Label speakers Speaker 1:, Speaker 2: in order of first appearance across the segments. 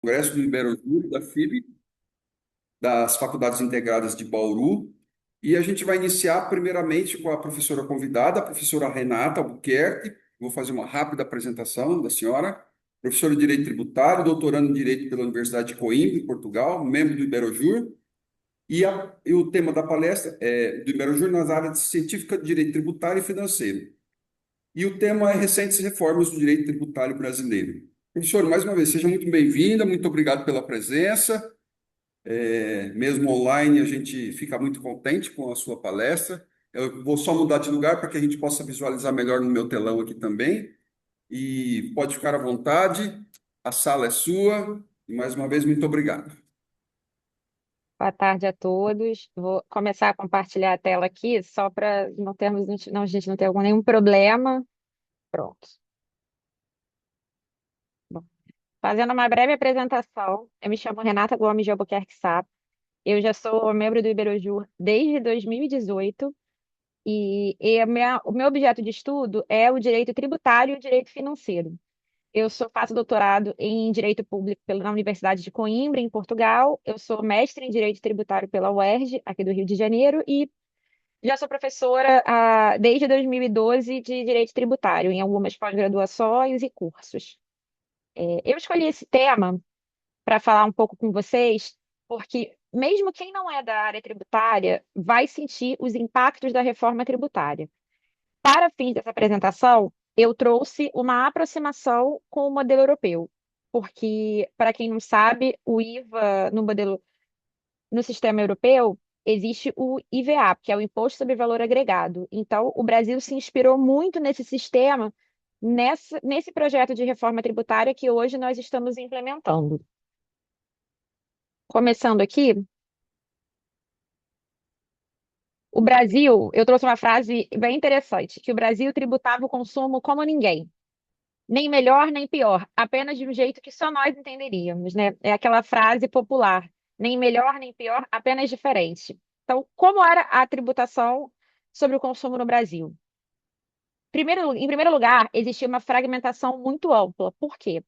Speaker 1: Congresso do Iberojur, da FIB, das Faculdades Integradas de Bauru. E a gente vai iniciar primeiramente com a professora convidada, a professora Renata Albuquerque. Vou fazer uma rápida apresentação da senhora. Professora de Direito Tributário, doutorando em Direito pela Universidade de Coimbra, em Portugal, membro do Iberojur. E o tema da palestra é do Iberojur nas áreas científica de Direito Tributário e Financeiro. E o tema é recentes reformas do direito tributário brasileiro. Professor, mais uma vez, seja muito bem-vinda, muito obrigado pela presença. Mesmo online, a gente fica muito contente com a sua palestra. Eu vou só mudar de lugar para que a gente possa visualizar melhor no meu telão aqui também. E pode ficar à vontade, a sala é sua. E mais uma vez, muito obrigado.
Speaker 2: Boa tarde a todos. Vou começar a compartilhar a tela aqui, só para não termos, não, a gente não ter nenhum problema. Pronto. Bom, fazendo uma breve apresentação, eu me chamo Renata Gomes de Albuquerque Sá. Eu já sou membro do Iberojur desde 2018 o meu objeto de estudo é o direito tributário e o direito financeiro. Faço doutorado em Direito Público na Universidade de Coimbra, em Portugal. Eu sou mestre em Direito Tributário pela UERJ, aqui do Rio de Janeiro, e já sou professora desde 2012 de Direito Tributário, em algumas pós-graduações e cursos. Eu escolhi esse tema para falar um pouco com vocês, porque mesmo quem não é da área tributária vai sentir os impactos da reforma tributária. Para fins dessa apresentação, eu trouxe uma aproximação com o modelo europeu, porque, para quem não sabe, o IVA no sistema europeu existe o IVA, que é o Imposto sobre Valor Agregado. Então, o Brasil se inspirou muito nesse sistema, nesse projeto de reforma tributária que hoje nós estamos implementando. Começando aqui, o Brasil, eu trouxe uma frase bem interessante, que o Brasil tributava o consumo como ninguém. Nem melhor, nem pior, apenas de um jeito que só nós entenderíamos, né? É aquela frase popular, nem melhor, nem pior, apenas diferente. Então, como era a tributação sobre o consumo no Brasil? Em primeiro lugar, existia uma fragmentação muito ampla. Por quê?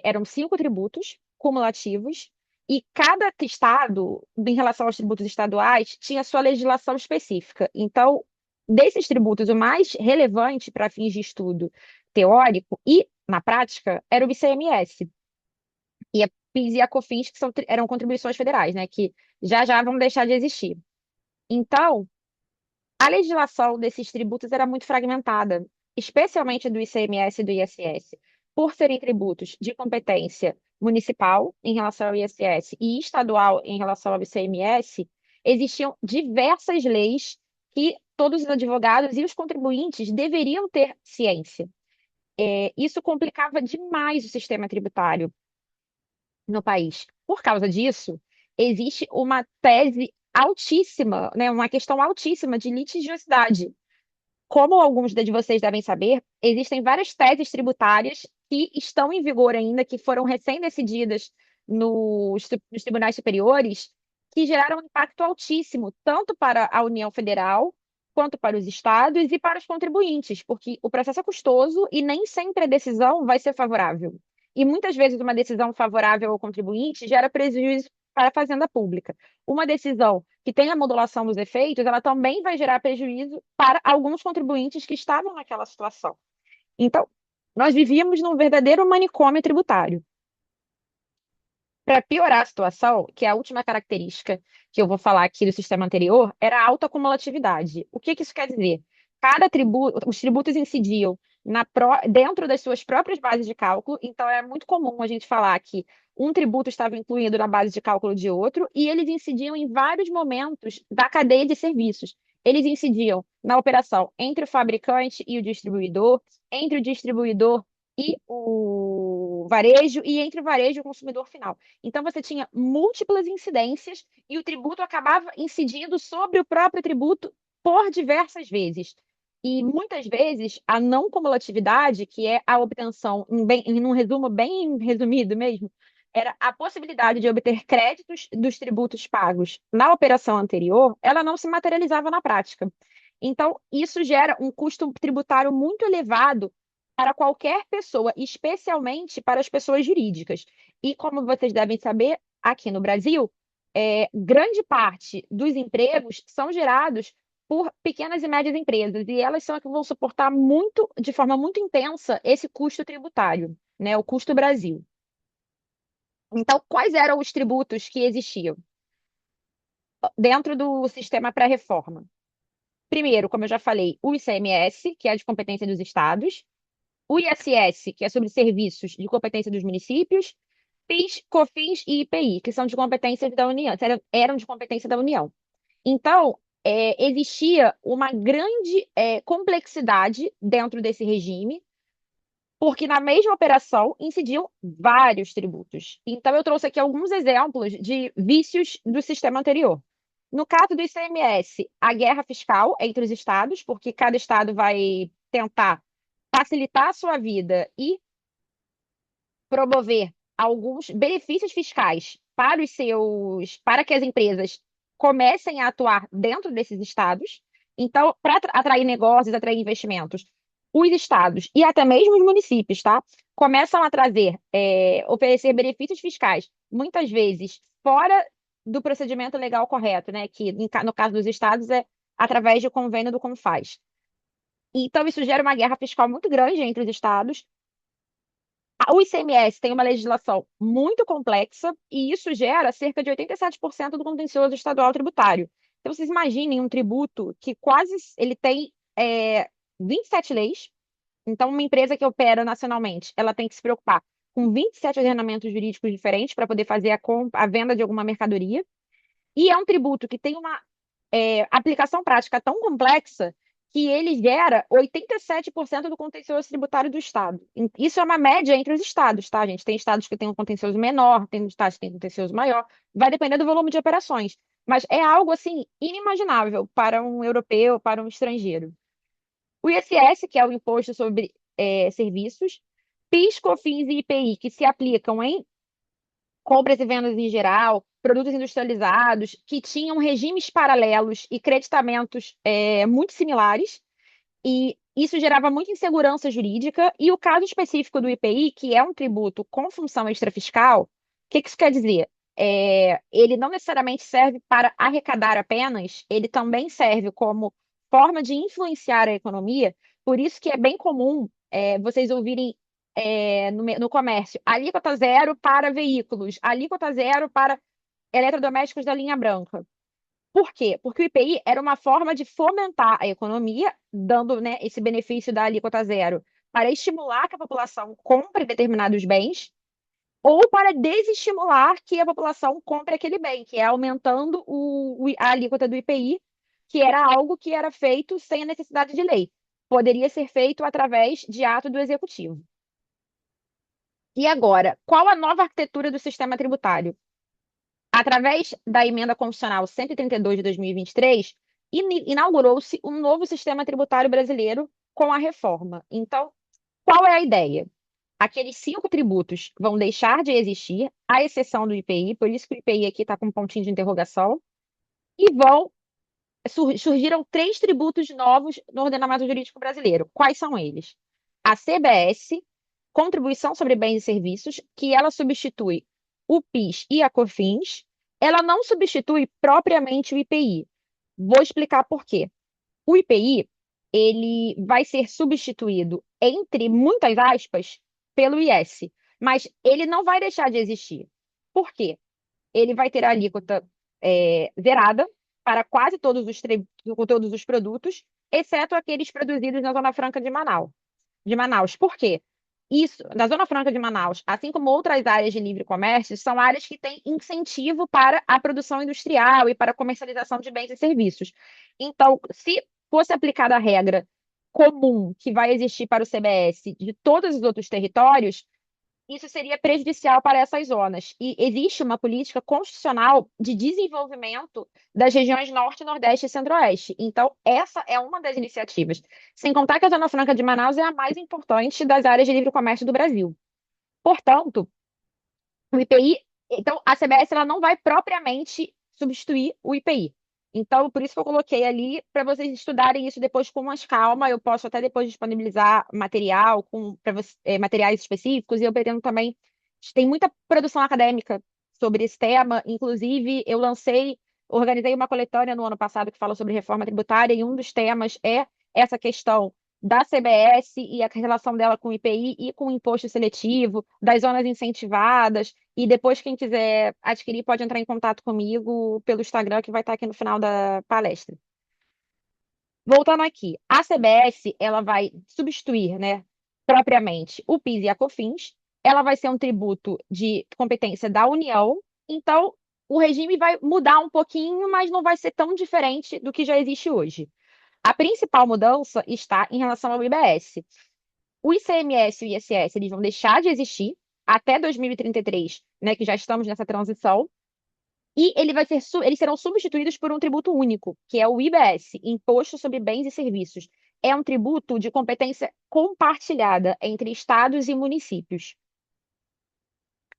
Speaker 2: Eram 5 tributos cumulativos e cada estado, em relação aos tributos estaduais, tinha sua legislação específica. Então, desses tributos, o mais relevante para fins de estudo teórico e na prática era o ICMS e a PIS e a COFINS, que eram contribuições federais, né, que já já vão deixar de existir. Então, a legislação desses tributos era muito fragmentada, especialmente do ICMS e do ISS, por serem tributos de competência municipal em relação ao ISS e estadual em relação ao ICMS. Existiam diversas leis que todos os advogados e os contribuintes deveriam ter ciência. Isso complicava demais o sistema tributário no país. Por causa disso, existe uma tese altíssima, né, uma questão altíssima de litigiosidade. Como alguns de vocês devem saber, existem várias teses tributárias que estão em vigor ainda, que foram recém-decididas nos tribunais superiores, que geraram um impacto altíssimo, tanto para a União Federal, quanto para os estados e para os contribuintes, porque o processo é custoso e nem sempre a decisão vai ser favorável. E muitas vezes uma decisão favorável ao contribuinte gera prejuízo para a fazenda pública. Uma decisão que tem a modulação dos efeitos, ela também vai gerar prejuízo para alguns contribuintes que estavam naquela situação. Então, nós vivíamos num verdadeiro manicômio tributário. Para piorar a situação, que é a última característica que eu vou falar aqui do sistema anterior, era a alta cumulatividade. O que isso quer dizer? Os tributos incidiam dentro das suas próprias bases de cálculo, então é muito comum a gente falar que um tributo estava incluído na base de cálculo de outro, e eles incidiam em vários momentos da cadeia de serviços. Eles incidiam na operação entre o fabricante e o distribuidor, entre o distribuidor e o varejo, e entre o varejo e o consumidor final. Então, você tinha múltiplas incidências e o tributo acabava incidindo sobre o próprio tributo por diversas vezes. E muitas vezes a não cumulatividade, que é a obtenção, em um resumo bem resumido mesmo, era a possibilidade de obter créditos dos tributos pagos na operação anterior, ela não se materializava na prática. Então, isso gera um custo tributário muito elevado para qualquer pessoa, especialmente para as pessoas jurídicas. E como vocês devem saber, aqui no Brasil, grande parte dos empregos são gerados por pequenas e médias empresas, e elas são as que vão suportar muito, de forma muito intensa, esse custo tributário, né, o custo Brasil. Então, quais eram os tributos que existiam dentro do sistema pré-reforma? Primeiro, como eu já falei, o ICMS, que é de competência dos estados, o ISS, que é sobre serviços de competência dos municípios, PIS, COFINS e IPI, que são de competência da União, eram de competência da União. Então, existia uma grande complexidade dentro desse regime, porque na mesma operação incidiam vários tributos. Então, eu trouxe aqui alguns exemplos de vícios do sistema anterior. No caso do ICMS, a guerra fiscal entre os estados, porque cada estado vai tentar facilitar a sua vida e promover alguns benefícios fiscais para que as empresas comecem a atuar dentro desses estados. Então, para atrair negócios, atrair investimentos, os estados e até mesmo os municípios, tá? Começam a trazer, oferecer benefícios fiscais, muitas vezes fora do procedimento legal correto, né? Que no caso dos estados é através de convênio do Confaz. Então, isso gera uma guerra fiscal muito grande entre os estados. O ICMS tem uma legislação muito complexa e isso gera cerca de 87% do contencioso estadual tributário. Então, vocês imaginem um tributo que quase ele tem 27 leis. Então, uma empresa que opera nacionalmente, ela tem que se preocupar com 27 ordenamentos jurídicos diferentes para poder fazer a venda de alguma mercadoria. E é um tributo que tem uma aplicação prática tão complexa que ele gera 87% do contencioso tributário do Estado. Isso é uma média entre os estados, tá, gente? Tem estados que têm um contencioso menor, tem estados que têm um contencioso maior, vai depender do volume de operações. Mas é algo, assim, inimaginável para um europeu, para um estrangeiro. O ISS, que é o Imposto sobre Serviços, PIS, COFINS e IPI, que se aplicam em compras e vendas em geral, produtos industrializados, que tinham regimes paralelos e creditamentos muito similares, e isso gerava muita insegurança jurídica. E o caso específico do IPI, que é um tributo com função extrafiscal, o que isso quer dizer? Ele não necessariamente serve para arrecadar apenas, ele também serve como forma de influenciar a economia, por isso que é bem comum vocês ouvirem no comércio, alíquota zero para veículos, alíquota zero para eletrodomésticos da linha branca. Por quê? Porque o IPI era uma forma de fomentar a economia, dando, né, esse benefício da alíquota zero para estimular que a população compre determinados bens, ou para desestimular que a população compre aquele bem, que é aumentando a alíquota do IPI, que era algo que era feito sem a necessidade de lei. Poderia ser feito através de ato do executivo. E agora, qual a nova arquitetura do sistema tributário? Através da emenda constitucional 132 de 2023, inaugurou-se um novo sistema tributário brasileiro com a reforma. Então, qual é a ideia? Aqueles 5 tributos vão deixar de existir, à exceção do IPI, por isso que o IPI aqui está com um pontinho de interrogação, e surgiram 3 tributos novos no ordenamento jurídico brasileiro. Quais são eles? A CBS, Contribuição sobre Bens e Serviços, que ela substitui o PIS e a COFINS. Ela não substitui propriamente o IPI. Vou explicar por quê. O IPI, ele vai ser substituído, entre muitas aspas, pelo IS, mas ele não vai deixar de existir. Por quê? Ele vai ter a alíquota zerada para quase todos os produtos, exceto aqueles produzidos na Zona Franca de Manaus. Por quê? Isso, na Zona Franca de Manaus, assim como outras áreas de livre comércio, são áreas que têm incentivo para a produção industrial e para a comercialização de bens e serviços. Então, se fosse aplicada a regra comum que vai existir para o CBS de todos os outros territórios, isso seria prejudicial para essas zonas. E existe uma política constitucional de desenvolvimento das regiões Norte, Nordeste e Centro-Oeste. Então, essa é uma das iniciativas. Sem contar que a Zona Franca de Manaus é a mais importante das áreas de livre comércio do Brasil. Portanto, o IPI, então a CBS ela não vai propriamente substituir o IPI. Então, por isso que eu coloquei ali para vocês estudarem isso depois com mais calma. Eu posso até depois disponibilizar material com materiais específicos, e eu pretendo também. Tem muita produção acadêmica sobre esse tema. Inclusive, organizei uma coletânea no ano passado que fala sobre reforma tributária, e um dos temas é essa questão da CBS e a relação dela com o IPI e com o imposto seletivo, das zonas incentivadas. E depois, quem quiser adquirir, pode entrar em contato comigo pelo Instagram, que vai estar aqui no final da palestra. Voltando aqui, a CBS, ela vai substituir, né, propriamente o PIS e a COFINS. Ela vai ser um tributo de competência da União. Então, o regime vai mudar um pouquinho, mas não vai ser tão diferente do que já existe hoje. A principal mudança está em relação ao IBS. O ICMS e o ISS, eles vão deixar de existir até 2033, né, que já estamos nessa transição, e eles serão substituídos por um tributo único, que é o IBS, Imposto sobre Bens e Serviços. É um tributo de competência compartilhada entre estados e municípios.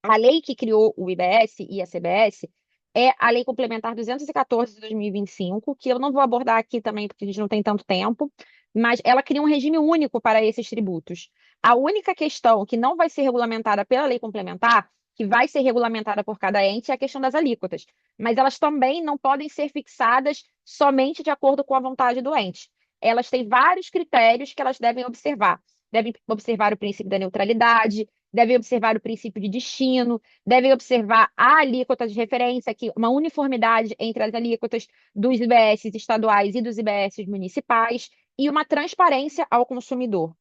Speaker 2: A lei que criou o IBS e a CBS é a Lei Complementar 214 de 2025, que eu não vou abordar aqui também, porque a gente não tem tanto tempo, mas ela cria um regime único para esses tributos. A única questão que não vai ser regulamentada pela lei complementar, que vai ser regulamentada por cada ente, é a questão das alíquotas. Mas elas também não podem ser fixadas somente de acordo com a vontade do ente. Elas têm vários critérios que elas devem observar. Devem observar o princípio da neutralidade, devem observar o princípio de destino, devem observar a alíquota de referência, que uma uniformidade entre as alíquotas dos IBS estaduais e dos IBS municipais, e uma transparência ao consumidor.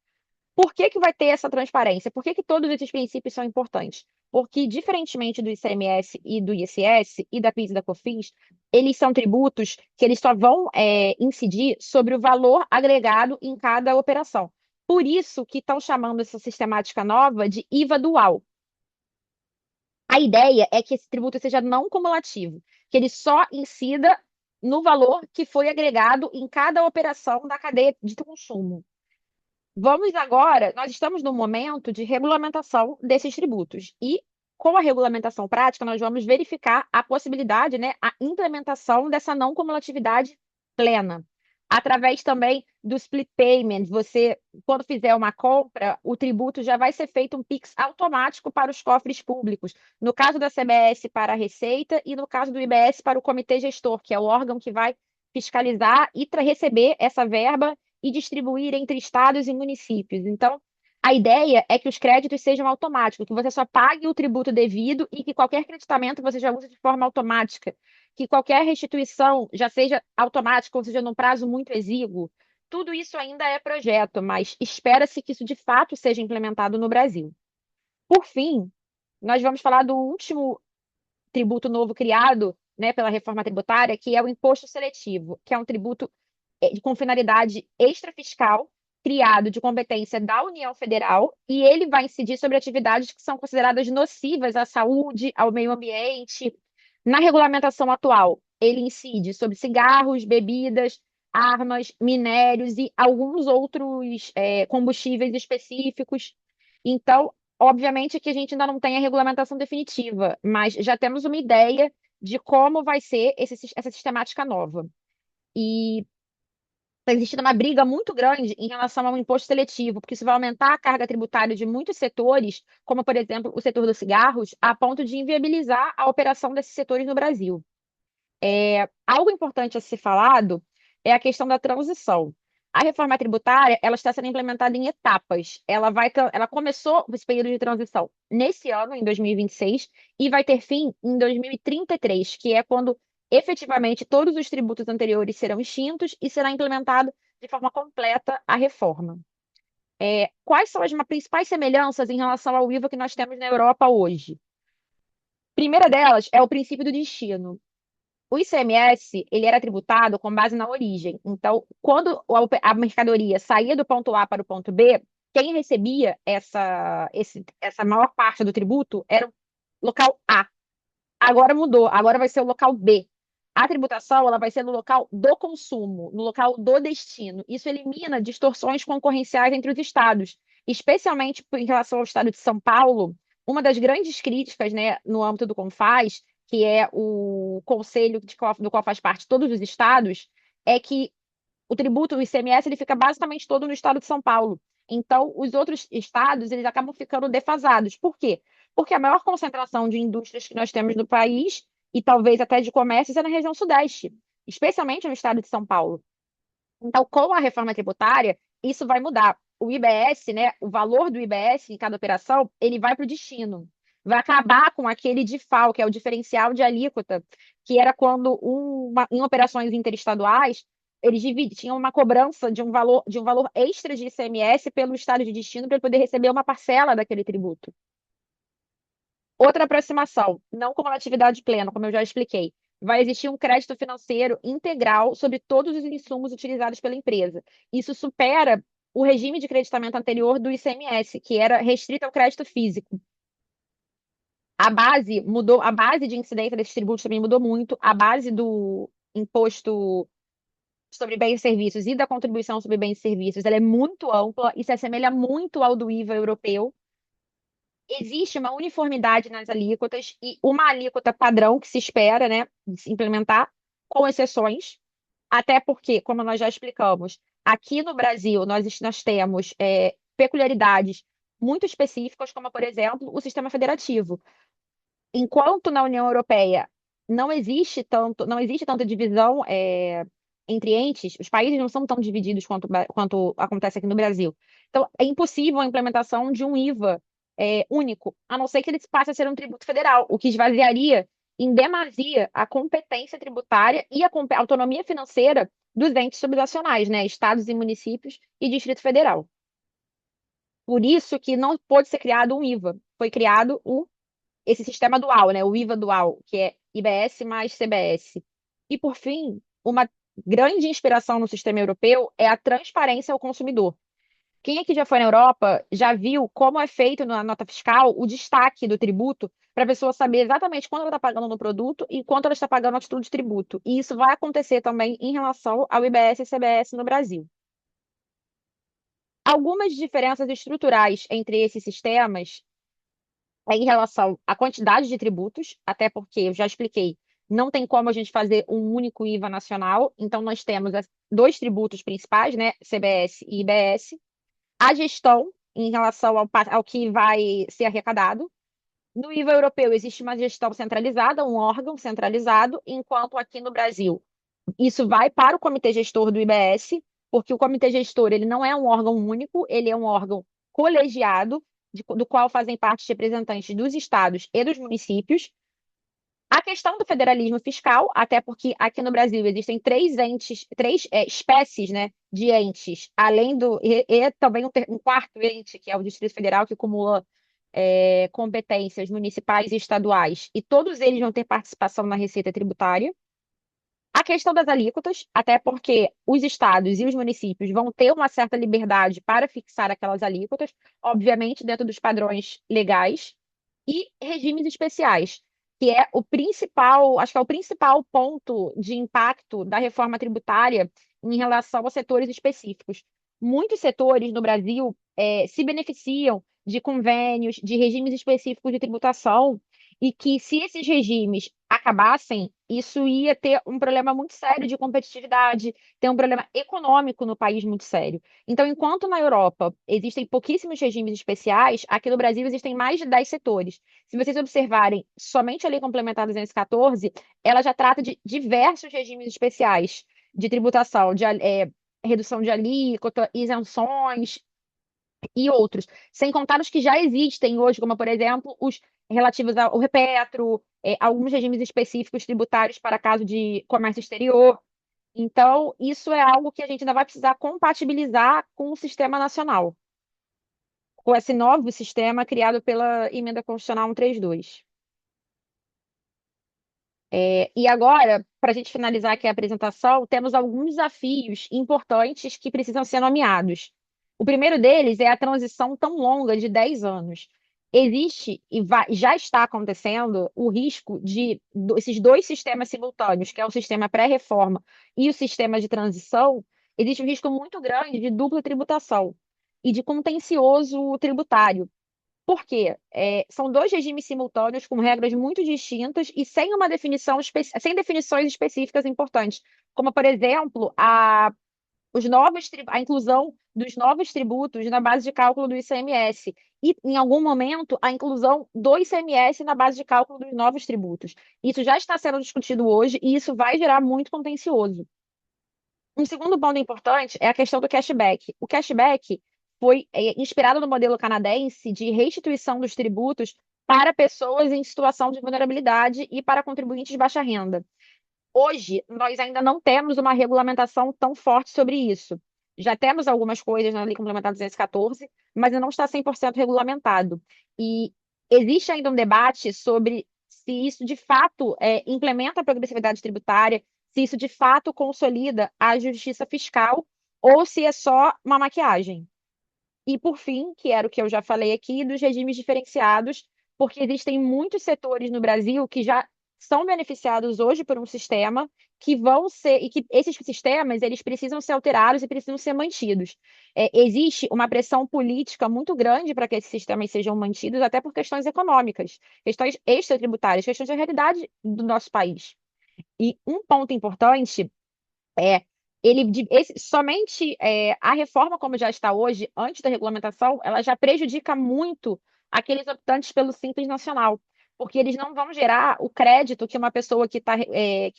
Speaker 2: Por que que vai ter essa transparência? Por que que todos esses princípios são importantes? Porque, diferentemente do ICMS e do ISS e da PIS e da COFINS, eles são tributos que eles só vão incidir sobre o valor agregado em cada operação. Por isso que estão chamando essa sistemática nova de IVA dual. A ideia é que esse tributo seja não cumulativo, que ele só incida no valor que foi agregado em cada operação da cadeia de consumo. Vamos agora, nós estamos no momento de regulamentação desses tributos e com a regulamentação prática nós vamos verificar a possibilidade, né, a implementação dessa não cumulatividade plena. Através também do split payment, você, quando fizer uma compra, o tributo já vai ser feito um Pix automático para os cofres públicos. No caso da CBS, para a Receita, e no caso do IBS, para o Comitê Gestor, que é o órgão que vai fiscalizar e receber essa verba e distribuir entre estados e municípios. Então, a ideia é que os créditos sejam automáticos, que você só pague o tributo devido e que qualquer creditamento você já use de forma automática, que qualquer restituição já seja automática, ou seja, num prazo muito exíguo. Tudo isso ainda é projeto, mas espera-se que isso de fato seja implementado no Brasil. Por fim, nós vamos falar do último tributo novo criado, né, pela reforma tributária, que é o imposto seletivo, que é um tributo com finalidade extrafiscal, criado de competência da União Federal, e ele vai incidir sobre atividades que são consideradas nocivas à saúde, ao meio ambiente. Na regulamentação atual, ele incide sobre cigarros, bebidas, armas, minérios e alguns outros combustíveis específicos. Então, obviamente que a gente ainda não tem a regulamentação definitiva, mas já temos uma ideia de como vai ser essa sistemática nova. E está existindo uma briga muito grande em relação ao imposto seletivo, porque isso vai aumentar a carga tributária de muitos setores, como, por exemplo, o setor dos cigarros, a ponto de inviabilizar a operação desses setores no Brasil. Algo importante a ser falado é a questão da transição. A reforma tributária, ela está sendo implementada em etapas. Ela começou esse período de transição nesse ano, em 2026, e vai ter fim em 2033, que é quando efetivamente todos os tributos anteriores serão extintos e será implementada de forma completa a reforma. Quais são as principais semelhanças em relação ao IVA que nós temos na Europa hoje? Primeira delas é o princípio do destino. O ICMS, ele era tributado com base na origem. Então, quando a mercadoria saía do ponto A para o ponto B, quem recebia essa maior parte do tributo era o local A. Agora mudou, agora vai ser o local B. A tributação, ela vai ser no local do consumo, no local do destino. Isso elimina distorções concorrenciais entre os estados, especialmente em relação ao estado de São Paulo. Uma das grandes críticas, né, no âmbito do CONFAS, que é o conselho do qual faz parte todos os estados, é que o tributo, o ICMS, ele fica basicamente todo no estado de São Paulo. Então, os outros estados, eles acabam ficando defasados. Por quê? Porque a maior concentração de indústrias que nós temos no país, e talvez até de comércios, é na região sudeste, especialmente no estado de São Paulo. Então, com a reforma tributária, isso vai mudar. O IBS, né, o valor do IBS em cada operação, ele vai para o destino. Vai acabar com aquele DIFAL, que é o diferencial de alíquota, que era quando em operações interestaduais, eles tinham uma cobrança de um valor extra de ICMS pelo estado de destino para ele poder receber uma parcela daquele tributo. Outra aproximação, não como na atividade plena, como eu já expliquei, vai existir um crédito financeiro integral sobre todos os insumos utilizados pela empresa. Isso supera o regime de creditamento anterior do ICMS, que era restrito ao crédito físico. A base mudou, a base de incidência desses tributos também mudou muito. A base do imposto sobre bens e serviços e da contribuição sobre bens e serviços, ela é muito ampla e se assemelha muito ao do IVA europeu. Existe uma uniformidade nas alíquotas e uma alíquota padrão que se espera, né, de se implementar, com exceções, até porque, como nós já explicamos, aqui no Brasil nós temos peculiaridades muito específicas, como, por exemplo, o sistema federativo. Enquanto na União Europeia não existe tanta divisão entre entes, os países não são tão divididos quanto acontece aqui no Brasil. Então, é impossível a implementação de um IVA único, a não ser que ele passe a ser um tributo federal, o que esvaziaria em demasia a competência tributária e a autonomia financeira dos entes subnacionais, né, estados e municípios e Distrito Federal. Por isso que não pôde ser criado um IVA, foi criado esse sistema dual, né? O IVA dual, que é IBS mais CBS. E, por fim, uma grande inspiração no sistema europeu é a transparência ao consumidor. Quem aqui já foi na Europa já viu como é feito na nota fiscal o destaque do tributo para a pessoa saber exatamente quanto ela está pagando no produto e quanto ela está pagando a título de tributo. E isso vai acontecer também em relação ao IBS e CBS no Brasil. Algumas diferenças estruturais entre esses sistemas em relação à quantidade de tributos, até porque eu já expliquei, não tem como a gente fazer um único IVA nacional, então nós temos dois tributos principais, né, CBS e IBS, a gestão em relação ao que vai ser arrecadado. No IVA europeu existe uma gestão centralizada, um órgão centralizado, enquanto aqui no Brasil isso vai para o comitê gestor do IBS, porque o comitê gestor ele não é um órgão único, ele é um órgão colegiado, do qual fazem parte representantes dos estados e dos municípios. A questão do federalismo fiscal, até porque aqui no Brasil existem três entes, três espécies, né, de entes, além e também um quarto ente, que é o Distrito Federal, que acumula competências municipais e estaduais, e todos eles vão ter participação na receita tributária. A questão das alíquotas, até porque os estados e os municípios vão ter uma certa liberdade para fixar aquelas alíquotas, obviamente dentro dos padrões legais, e regimes especiais, que é o principal, acho que é o principal ponto de impacto da reforma tributária em relação a setores específicos. Muitos setores no Brasil se beneficiam de convênios, de regimes específicos de tributação, e que se esses regimes acabassem, isso ia ter um problema muito sério de competitividade, ter um problema econômico no país muito sério. Então, enquanto na Europa existem pouquíssimos regimes especiais, aqui no Brasil existem mais de 10 setores. Se vocês observarem, somente a Lei Complementar 214, ela já trata de diversos regimes especiais de tributação, de redução de alíquota, isenções e outros, sem contar os que já existem hoje, como, por exemplo, os relativos ao repetro, alguns regimes específicos tributários para caso de comércio exterior. Então, isso é algo que a gente ainda vai precisar compatibilizar com o sistema nacional, com esse novo sistema criado pela Emenda Constitucional 132. E agora, para a gente finalizar aqui a apresentação, temos alguns desafios importantes que precisam ser nomeados. O primeiro deles é a transição tão longa de 10 anos. Existe e já está acontecendo o risco de esses dois sistemas simultâneos, que é o sistema pré-reforma e o sistema de transição, existe um risco muito grande de dupla tributação e de contencioso tributário. Por quê? São dois regimes simultâneos com regras muito distintas e sem uma sem definições específicas importantes, como, por exemplo, a inclusão dos novos tributos na base de cálculo do ICMS e, em algum momento, a inclusão do ICMS na base de cálculo dos novos tributos. Isso já está sendo discutido hoje e isso vai gerar muito contencioso. Um segundo ponto importante é a questão do cashback. O cashback foi inspirado no modelo canadense de restituição dos tributos para pessoas em situação de vulnerabilidade e para contribuintes de baixa renda. Hoje, nós ainda não temos uma regulamentação tão forte sobre isso. Já temos algumas coisas na Lei Complementar 214, mas ainda não está 100% regulamentado. E existe ainda um debate sobre se isso de fato implementa a progressividade tributária, se isso de fato consolida a justiça fiscal ou se é só uma maquiagem. E, por fim, que era o que eu já falei aqui, dos regimes diferenciados, porque existem muitos setores no Brasil que já são beneficiados hoje por um sistema que vão ser, e que esses sistemas eles precisam ser alterados e precisam ser mantidos. Existe uma pressão política muito grande para que esses sistemas sejam mantidos, até por questões econômicas, questões extratributárias, questões da realidade do nosso país. E um ponto importante é, somente a reforma como já está hoje, antes da regulamentação, ela já prejudica muito aqueles optantes pelo Simples Nacional, porque eles não vão gerar o crédito que uma pessoa que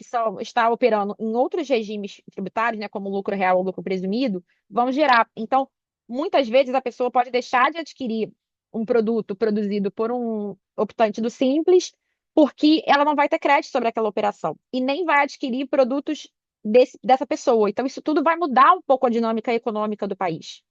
Speaker 2: só está operando em outros regimes tributários, né, como lucro real ou lucro presumido, vão gerar. Então, muitas vezes a pessoa pode deixar de adquirir um produto produzido por um optante do Simples, porque ela não vai ter crédito sobre aquela operação e nem vai adquirir produtos dessa pessoa. Então, isso tudo vai mudar um pouco a dinâmica econômica do país.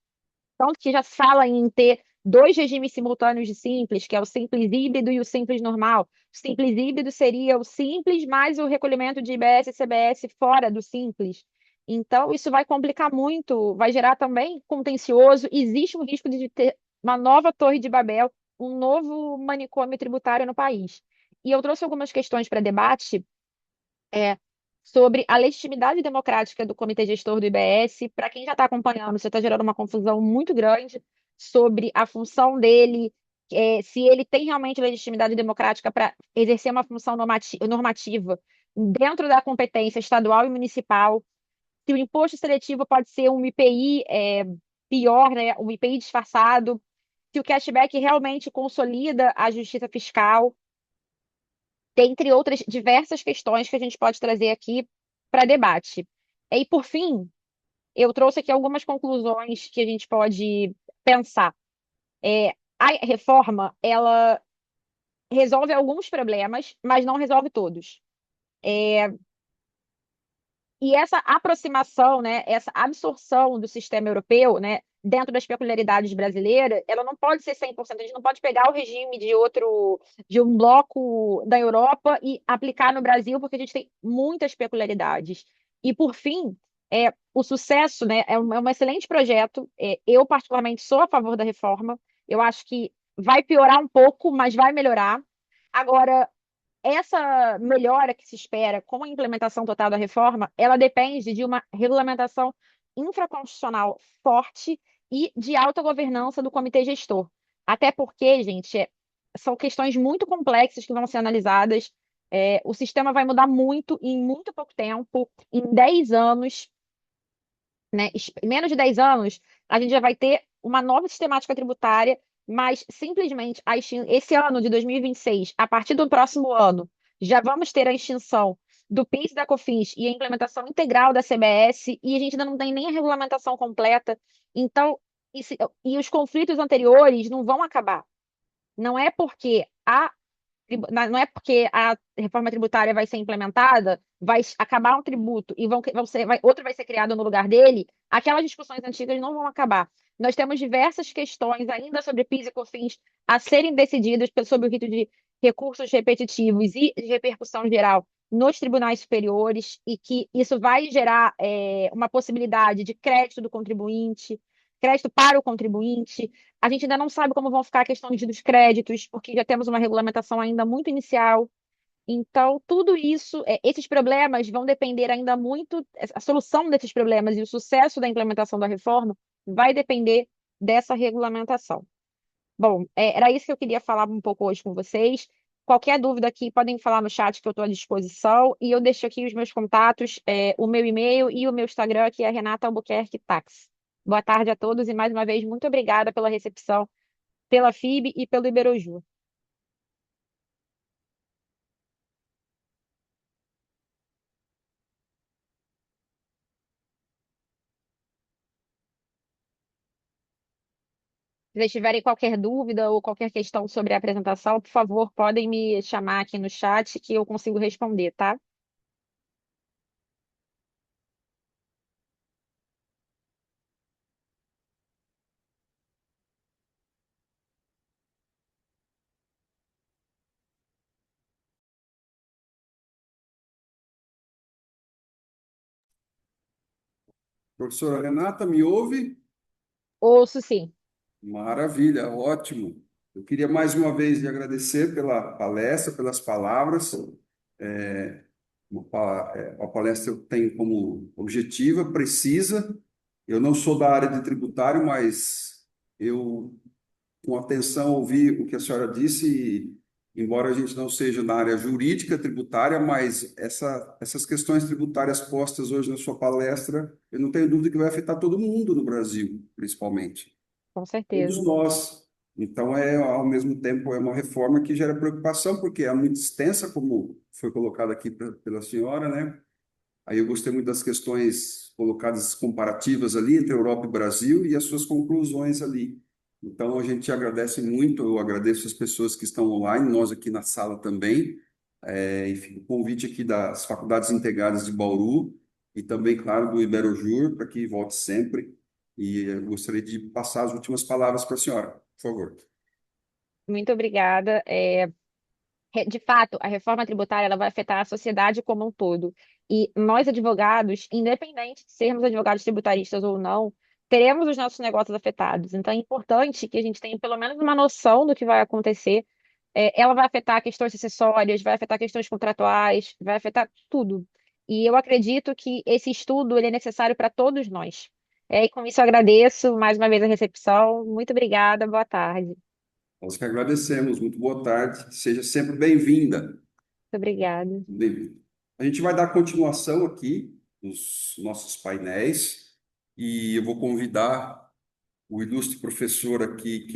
Speaker 2: Então, que já se fala em ter dois regimes simultâneos de simples, que é o simples híbrido e o simples normal. O simples híbrido seria o simples mais o recolhimento de IBS e CBS fora do simples. Então, isso vai complicar muito, vai gerar também contencioso. Existe um risco de ter uma nova Torre de Babel, um novo manicômio tributário no país. E eu trouxe algumas questões para debate é, sobre a legitimidade democrática do Comitê Gestor do IBS. Para quem já está acompanhando, você está gerando uma confusão muito grande sobre a função dele, se ele tem realmente legitimidade democrática para exercer uma função normativa dentro da competência estadual e municipal, se o imposto seletivo pode ser um IPI pior, né, um IPI disfarçado, se o cashback realmente consolida a justiça fiscal, dentre outras diversas questões que a gente pode trazer aqui para debate. E, por fim, eu trouxe aqui algumas conclusões que a gente pode pensar. A reforma, ela resolve alguns problemas, mas não resolve todos. E essa aproximação, né, essa absorção do sistema europeu, né, dentro das peculiaridades brasileiras, ela não pode ser 100%. A gente não pode pegar o regime de um bloco da Europa e aplicar no Brasil, porque a gente tem muitas peculiaridades. E, por fim, o sucesso, né, é um excelente projeto. Eu, particularmente, sou a favor da reforma. Eu acho que vai piorar um pouco, mas vai melhorar. Agora, essa melhora que se espera com a implementação total da reforma, ela depende de uma regulamentação infraconstitucional forte e de alta governança do comitê gestor. Até porque, gente, são questões muito complexas que vão ser analisadas. O sistema vai mudar muito em muito pouco tempo, em 10 anos, né? Em menos de 10 anos, a gente já vai ter uma nova sistemática tributária, mas simplesmente esse ano de 2026, a partir do próximo ano, já vamos ter a extinção do PIS e da COFINS e a implementação integral da CBS, e a gente ainda não tem nem a regulamentação completa. Então, e os conflitos anteriores não vão acabar. Não é porque não é porque a reforma tributária vai ser implementada, vai acabar um tributo e outro vai ser criado no lugar dele, aquelas discussões antigas não vão acabar. Nós temos diversas questões ainda sobre PIS e COFINS a serem decididas sob o rito de recursos repetitivos e de repercussão geral nos tribunais superiores, e que isso vai gerar uma possibilidade de crédito do contribuinte, crédito para o contribuinte. A gente ainda não sabe como vão ficar a questão dos créditos, porque já temos uma regulamentação ainda muito inicial. Então, tudo isso, esses problemas vão depender ainda muito, a solução desses problemas e o sucesso da implementação da reforma vai depender dessa regulamentação. Bom, era isso que eu queria falar um pouco hoje com vocês. Qualquer dúvida aqui, podem falar no chat que eu estou à disposição. E eu deixo aqui os meus contatos, o meu e-mail e o meu Instagram, que é Renata Albuquerque Tax. Boa tarde a todos e mais uma vez, muito obrigada pela recepção, pela FIB e pelo Iberojur. Se vocês tiverem qualquer dúvida ou qualquer questão sobre a apresentação, por favor, podem me chamar aqui no chat que eu consigo responder, tá?
Speaker 1: Professora Renata, me ouve?
Speaker 2: Ouço sim.
Speaker 1: Maravilha, ótimo. Eu queria mais uma vez lhe agradecer pela palestra, pelas palavras. É, uma palestra eu tenho como objetiva, precisa. Eu não sou da área de tributário, mas eu, com atenção, ouvi o que a senhora disse, e, embora a gente não seja na área jurídica tributária, mas essas questões tributárias postas hoje na sua palestra, eu não tenho dúvida que vai afetar todo mundo no Brasil, principalmente
Speaker 2: Com
Speaker 1: todos
Speaker 2: certeza.
Speaker 1: nós. Então, ao mesmo tempo, é uma reforma que gera preocupação, porque é muito extensa, como foi colocado aqui pela senhora, né? Aí eu gostei muito das questões colocadas comparativas ali entre Europa e Brasil e as suas conclusões ali. Então, a gente agradece muito, eu agradeço as pessoas que estão online, nós aqui na sala também. Enfim, o convite aqui das Faculdades Integradas de Bauru e também, claro, do Iberojur, para que volte sempre. E eu gostaria de passar as últimas palavras para a senhora, por favor.
Speaker 2: Muito obrigada. De fato, a reforma tributária ela vai afetar a sociedade como um todo. E nós, advogados, independente de sermos advogados tributaristas ou não, teremos os nossos negócios afetados. Então, é importante que a gente tenha pelo menos uma noção do que vai acontecer. Ela vai afetar questões acessórias, vai afetar questões contratuais, vai afetar tudo. E eu acredito que esse estudo ele é necessário para todos nós. E com isso, eu agradeço mais uma vez a recepção. Muito obrigada, boa tarde.
Speaker 1: Nós que agradecemos, muito boa tarde, seja sempre bem-vinda.
Speaker 2: Muito obrigada.
Speaker 1: Bem-vindo. A gente vai dar continuação aqui nos nossos painéis e eu vou convidar o ilustre professor aqui,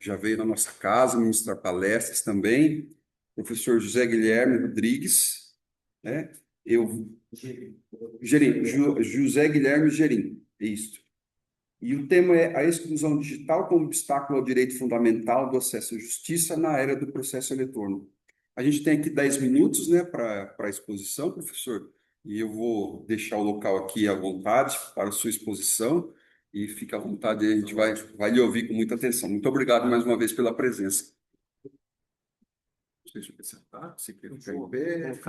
Speaker 1: já veio na nossa casa ministrar palestras também, professor José Guilherme Rodrigues, né? Eu, José Guilherme Gerim, isso. E o tema é a exclusão digital como obstáculo ao direito fundamental do acesso à justiça na era do processo eletrônico. A gente tem aqui 10 minutos, né, para a exposição, professor, e eu vou deixar o local aqui à vontade para a sua exposição, e fica à vontade, a gente vai lhe ouvir com muita atenção. Muito obrigado mais uma vez pela presença. Deixa eu apresentar, se quer ficar em pé.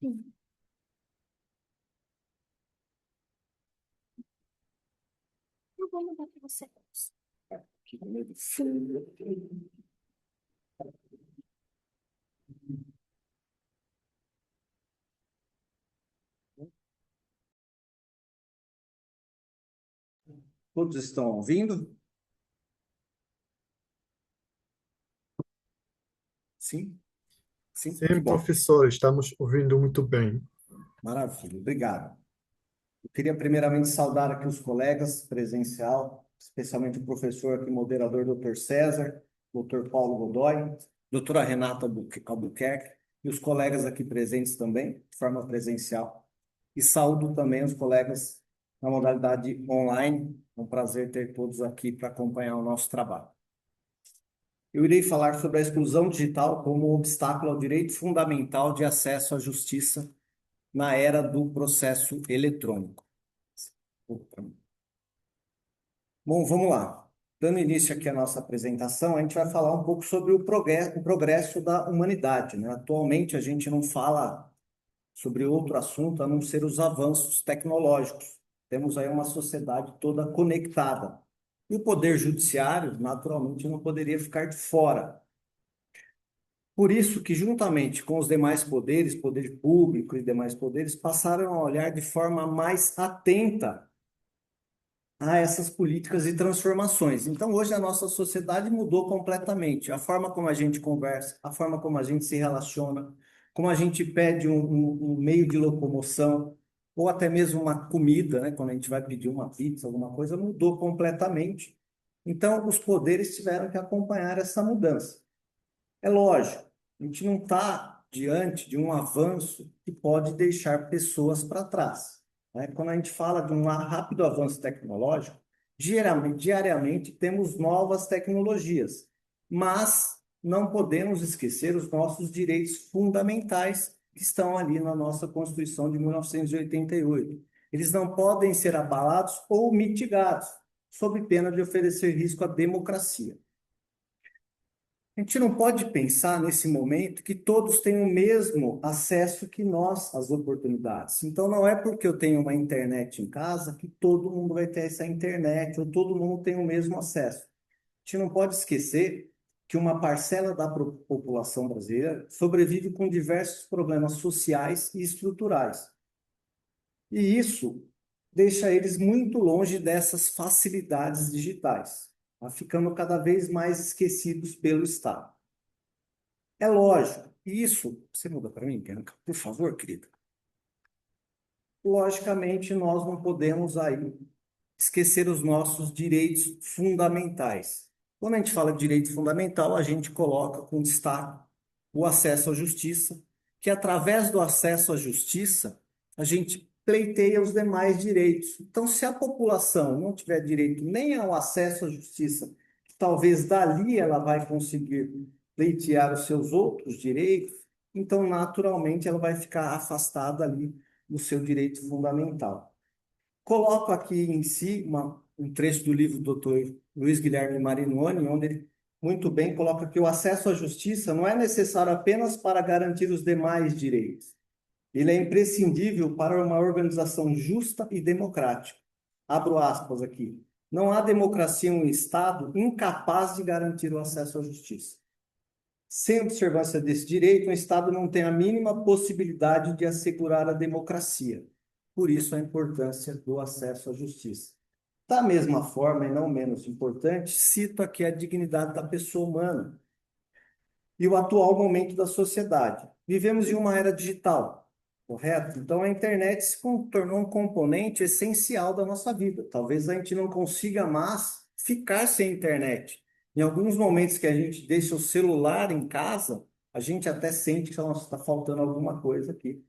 Speaker 2: Sim. Eu vou mandar para você.
Speaker 3: Todos estão ouvindo? Sim? Sim? Que
Speaker 4: Sim,
Speaker 3: bom.
Speaker 4: professor, estamos ouvindo muito bem.
Speaker 3: Maravilha, obrigado. Eu queria primeiramente saudar aqui os colegas presencial, especialmente o professor aqui, moderador, doutor César, doutor Paulo Godoy, doutora Renata Albuquerque, e os colegas aqui presentes também, de forma presencial. E saúdo também os colegas na modalidade online. É um prazer ter todos aqui para acompanhar o nosso trabalho. Eu irei falar sobre a exclusão digital como obstáculo ao direito fundamental de acesso à justiça na era do processo eletrônico. Bom, vamos lá. Dando início aqui à nossa apresentação, a gente vai falar um pouco sobre o progresso da humanidade, né? Atualmente, a gente não fala sobre outro assunto a não ser os avanços tecnológicos. Temos aí uma sociedade toda conectada. E o poder judiciário, naturalmente, não poderia ficar de fora. Por isso que, juntamente com os demais poderes, poder público e demais poderes, passaram a olhar de forma mais atenta a essas políticas e transformações. Então, hoje a nossa sociedade mudou completamente. A forma como a gente conversa, a forma como a gente se relaciona, como a gente pede um meio de locomoção, ou até mesmo uma comida, né? Quando a gente vai pedir uma pizza, alguma coisa, mudou completamente. Então, os poderes tiveram que acompanhar essa mudança. É lógico, a gente não está diante de um avanço que pode deixar pessoas para trás, né? Quando a gente fala de um rápido avanço tecnológico, diariamente temos novas tecnologias, mas não podemos esquecer os nossos direitos fundamentais que estão ali na nossa Constituição de 1988. Eles não podem ser abalados ou mitigados, sob pena de oferecer risco à democracia. A gente não pode pensar nesse momento que todos têm o mesmo acesso que nós às oportunidades. Então, não é porque eu tenho uma internet em casa que todo mundo vai ter essa internet ou todo mundo tem o mesmo acesso. A gente não pode esquecer que uma parcela da população brasileira sobrevive com diversos problemas sociais e estruturais. E isso deixa eles muito longe dessas facilidades digitais, tá? Ficando cada vez mais esquecidos pelo Estado. É lógico, isso, você muda para mim, Bianca, por favor, querida. Logicamente, nós não podemos aí esquecer os nossos direitos fundamentais. Quando a gente fala de direito fundamental, a gente coloca com destaque o acesso à justiça, que através do acesso à justiça, a gente pleiteia os demais direitos. Então, se a população não tiver direito nem ao acesso à justiça, talvez dali ela vai conseguir pleitear os seus outros direitos, então, naturalmente, ela vai ficar afastada ali do seu direito fundamental. Coloco aqui em si um trecho do livro do doutor Luiz Guilherme Marinoni, onde ele muito bem coloca que o acesso à justiça não é necessário apenas para garantir os demais direitos. Ele é imprescindível para uma organização justa e democrática. Abro aspas aqui. Não há democracia em um Estado incapaz de garantir o acesso à justiça. Sem observância desse direito, um Estado não tem a mínima possibilidade de assegurar a democracia. Por isso, a importância do acesso à justiça. Da mesma forma, e não menos importante, cito aqui a dignidade da pessoa humana e o atual momento da sociedade. Vivemos em uma era digital, correto? Então, a internet se tornou um componente essencial da nossa vida. Talvez a gente não consiga mais ficar sem internet. Em alguns momentos que a gente deixa o celular em casa, a gente até sente que está faltando alguma coisa aqui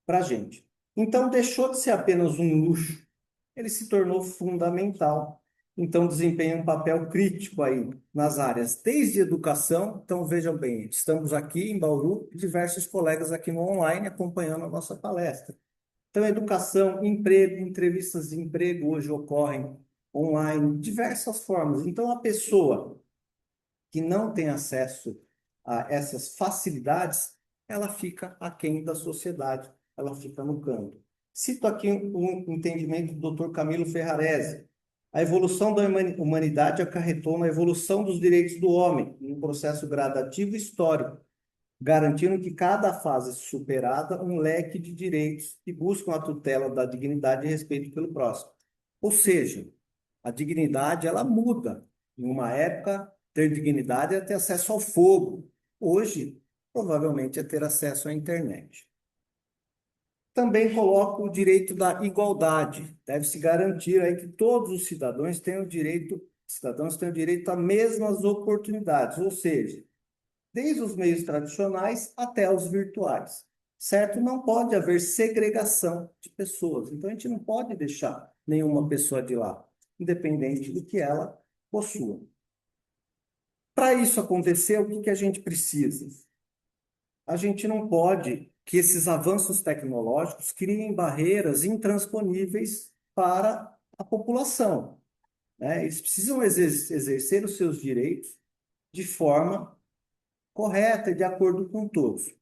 Speaker 3: para a gente. Então, deixou de ser apenas um luxo, ele se tornou fundamental. Então, desempenha um papel crítico aí nas áreas desde educação. Então, vejam bem, estamos aqui em Bauru, diversos colegas aqui no online acompanhando a nossa palestra. Então, educação, emprego, entrevistas de emprego hoje ocorrem online, diversas formas. Então, a pessoa que não tem acesso a essas facilidades, ela fica aquém da sociedade, ela fica no canto. Cito aqui um entendimento do Dr. Camilo Ferrarese. A evolução da humanidade acarretou na evolução dos direitos do homem, em um processo gradativo e histórico, garantindo que cada fase superada um leque de direitos que buscam a tutela da dignidade e respeito pelo próximo. Ou seja, a dignidade ela muda. Em uma época, ter dignidade é ter acesso ao fogo. Hoje, provavelmente, é ter acesso à internet. Também coloco o direito da igualdade. Deve-se garantir aí que todos os cidadãos tenham direito a mesmas oportunidades, ou seja, desde os meios tradicionais até os virtuais. Certo? Não pode haver segregação de pessoas. Então, a gente não pode deixar nenhuma pessoa de lado, independente do que ela possua. Para isso acontecer, o que a gente precisa? A gente não pode que esses avanços tecnológicos criem barreiras intransponíveis para a população, né? Eles precisam exercer os seus direitos de forma correta e de acordo com todos.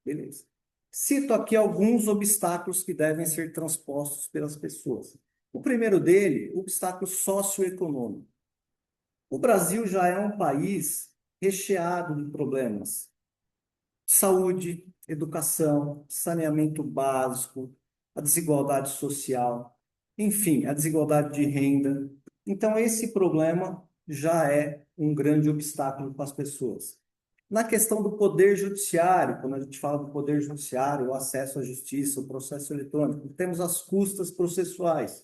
Speaker 3: Beleza. Cito aqui alguns obstáculos que devem ser transpostos pelas pessoas. O primeiro dele, o obstáculo socioeconômico. O Brasil já é um país recheado de problemas. Saúde, educação, saneamento básico, a desigualdade social, enfim, a desigualdade de renda. Então, esse problema já é um grande obstáculo para as pessoas. Na questão do poder judiciário, quando a gente fala do poder judiciário, o acesso à justiça, o processo eletrônico, temos as custas processuais.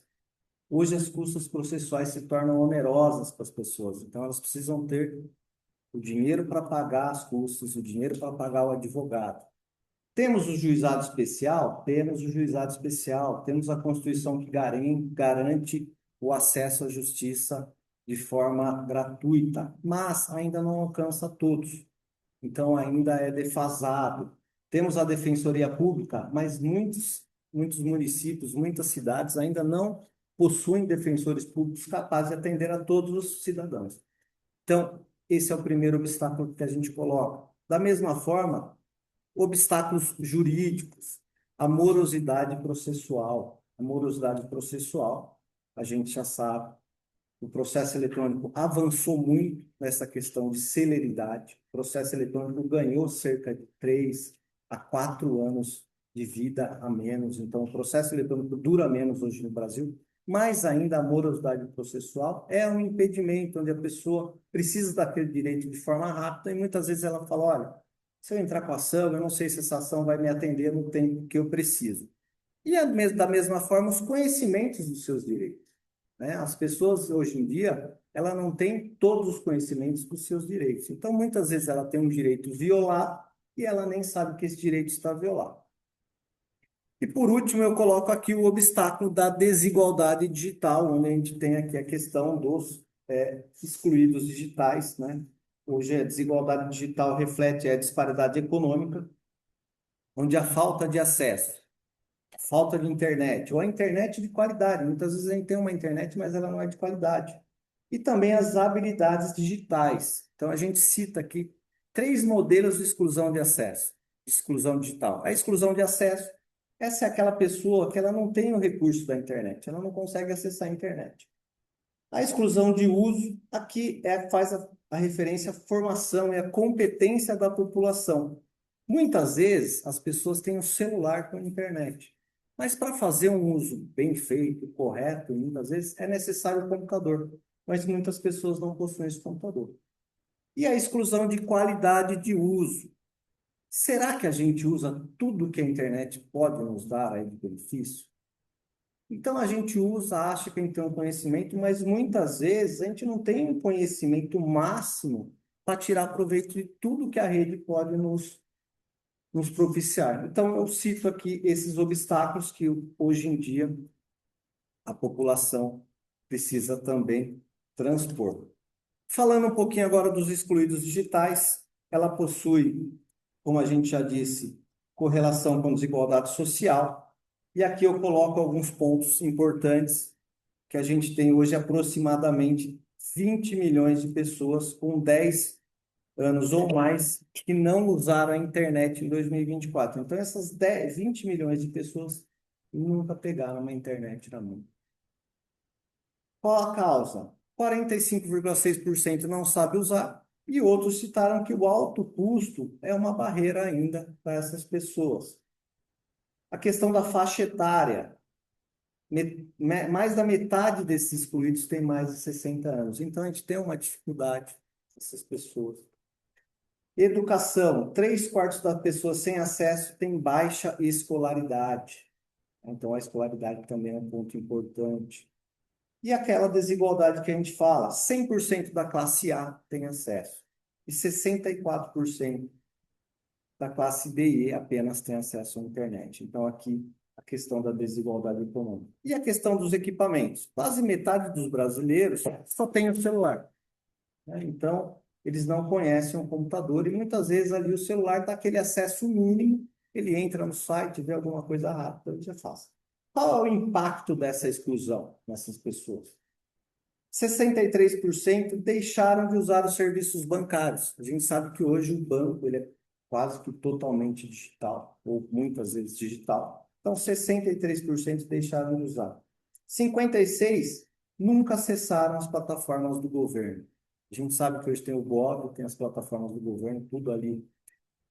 Speaker 3: Hoje, as custas processuais se tornam onerosas para as pessoas, então elas precisam ter o dinheiro para pagar as custas, o dinheiro para pagar o advogado. Temos o juizado especial? Temos o juizado especial, temos a Constituição que garante o acesso à justiça de forma gratuita, mas ainda não alcança todos. Então, ainda é defasado. Temos a Defensoria Pública, mas muitos municípios, muitas cidades ainda não possuem defensores públicos capazes de atender a todos os cidadãos. Então, esse é o primeiro obstáculo que a gente coloca. Da mesma forma, obstáculos jurídicos, a morosidade processual. A morosidade processual, a gente já sabe, o processo eletrônico avançou muito nessa questão de celeridade. O processo eletrônico ganhou cerca de 3 a 4 anos de vida a menos. Então, o processo eletrônico dura menos hoje no Brasil, mas ainda a morosidade processual é um impedimento onde a pessoa precisa daquele direito de forma rápida e muitas vezes ela fala, olha, se eu entrar com a ação, eu não sei se essa ação vai me atender no tempo que eu preciso. E da mesma forma, os conhecimentos dos seus direitos, né? As pessoas, hoje em dia, ela não tem todos os conhecimentos dos seus direitos. Então, muitas vezes, ela tem um direito violado e ela nem sabe que esse direito está violado. E, por último, eu coloco aqui o obstáculo da desigualdade digital, onde a gente tem aqui a questão dos excluídos digitais, né? Hoje, a desigualdade digital reflete a disparidade econômica, onde a falta de acesso, falta de internet, ou a internet de qualidade. Muitas vezes a gente tem uma internet, mas ela não é de qualidade. E também as habilidades digitais. Então, a gente cita aqui 3 modelos de exclusão de acesso, exclusão digital. A exclusão de acesso, essa é aquela pessoa que ela não tem o recurso da internet, ela não consegue acessar a internet. A exclusão de uso, aqui faz a referência à formação e à competência da população. Muitas vezes, as pessoas têm um celular com a internet. Mas para fazer um uso bem feito, correto, muitas vezes é necessário um computador. Mas muitas pessoas não possuem esse computador. E a exclusão de qualidade de uso. Será que a gente usa tudo que a internet pode nos dar aí de benefício? Então a gente usa, acha que a gente tem um conhecimento, mas muitas vezes a gente não tem um conhecimento máximo para tirar proveito de tudo que a rede pode nos propiciar. Então, eu cito aqui esses obstáculos que hoje em dia a população precisa também transpor. Falando um pouquinho agora dos excluídos digitais, ela possui, como a gente já disse, correlação com desigualdade social. E aqui eu coloco alguns pontos importantes que a gente tem hoje aproximadamente 20 milhões de pessoas com 10 anos ou mais que não usaram a internet em 2024. Então, essas 10, 20 milhões de pessoas nunca pegaram uma internet na mão. Qual a causa? 45,6% não sabe usar, e outros citaram que o alto custo é uma barreira ainda para essas pessoas. A questão da faixa etária. Mais da metade desses excluídos tem mais de 60 anos. Então, a gente tem uma dificuldade, essas pessoas. Educação. 3/4 das pessoas sem acesso têm baixa escolaridade. Então, a escolaridade também é um ponto importante. E aquela desigualdade que a gente fala, 100% da classe A tem acesso e 64% da classe B e E apenas tem acesso à internet. Então, aqui, a questão da desigualdade econômica. E a questão dos equipamentos. Quase metade dos brasileiros só tem o celular, né? Então, eles não conhecem um computador e muitas vezes ali o celular dá aquele acesso mínimo, ele entra no site, vê alguma coisa rápida, ele já faz. Qual é o impacto dessa exclusão nessas pessoas? 63% deixaram de usar os serviços bancários. A gente sabe que hoje o banco ele é quase que totalmente digital, ou muitas vezes digital. Então, 63% deixaram de usar. 56% nunca acessaram as plataformas do governo. A gente sabe que hoje tem o GOV, tem as plataformas do governo, tudo ali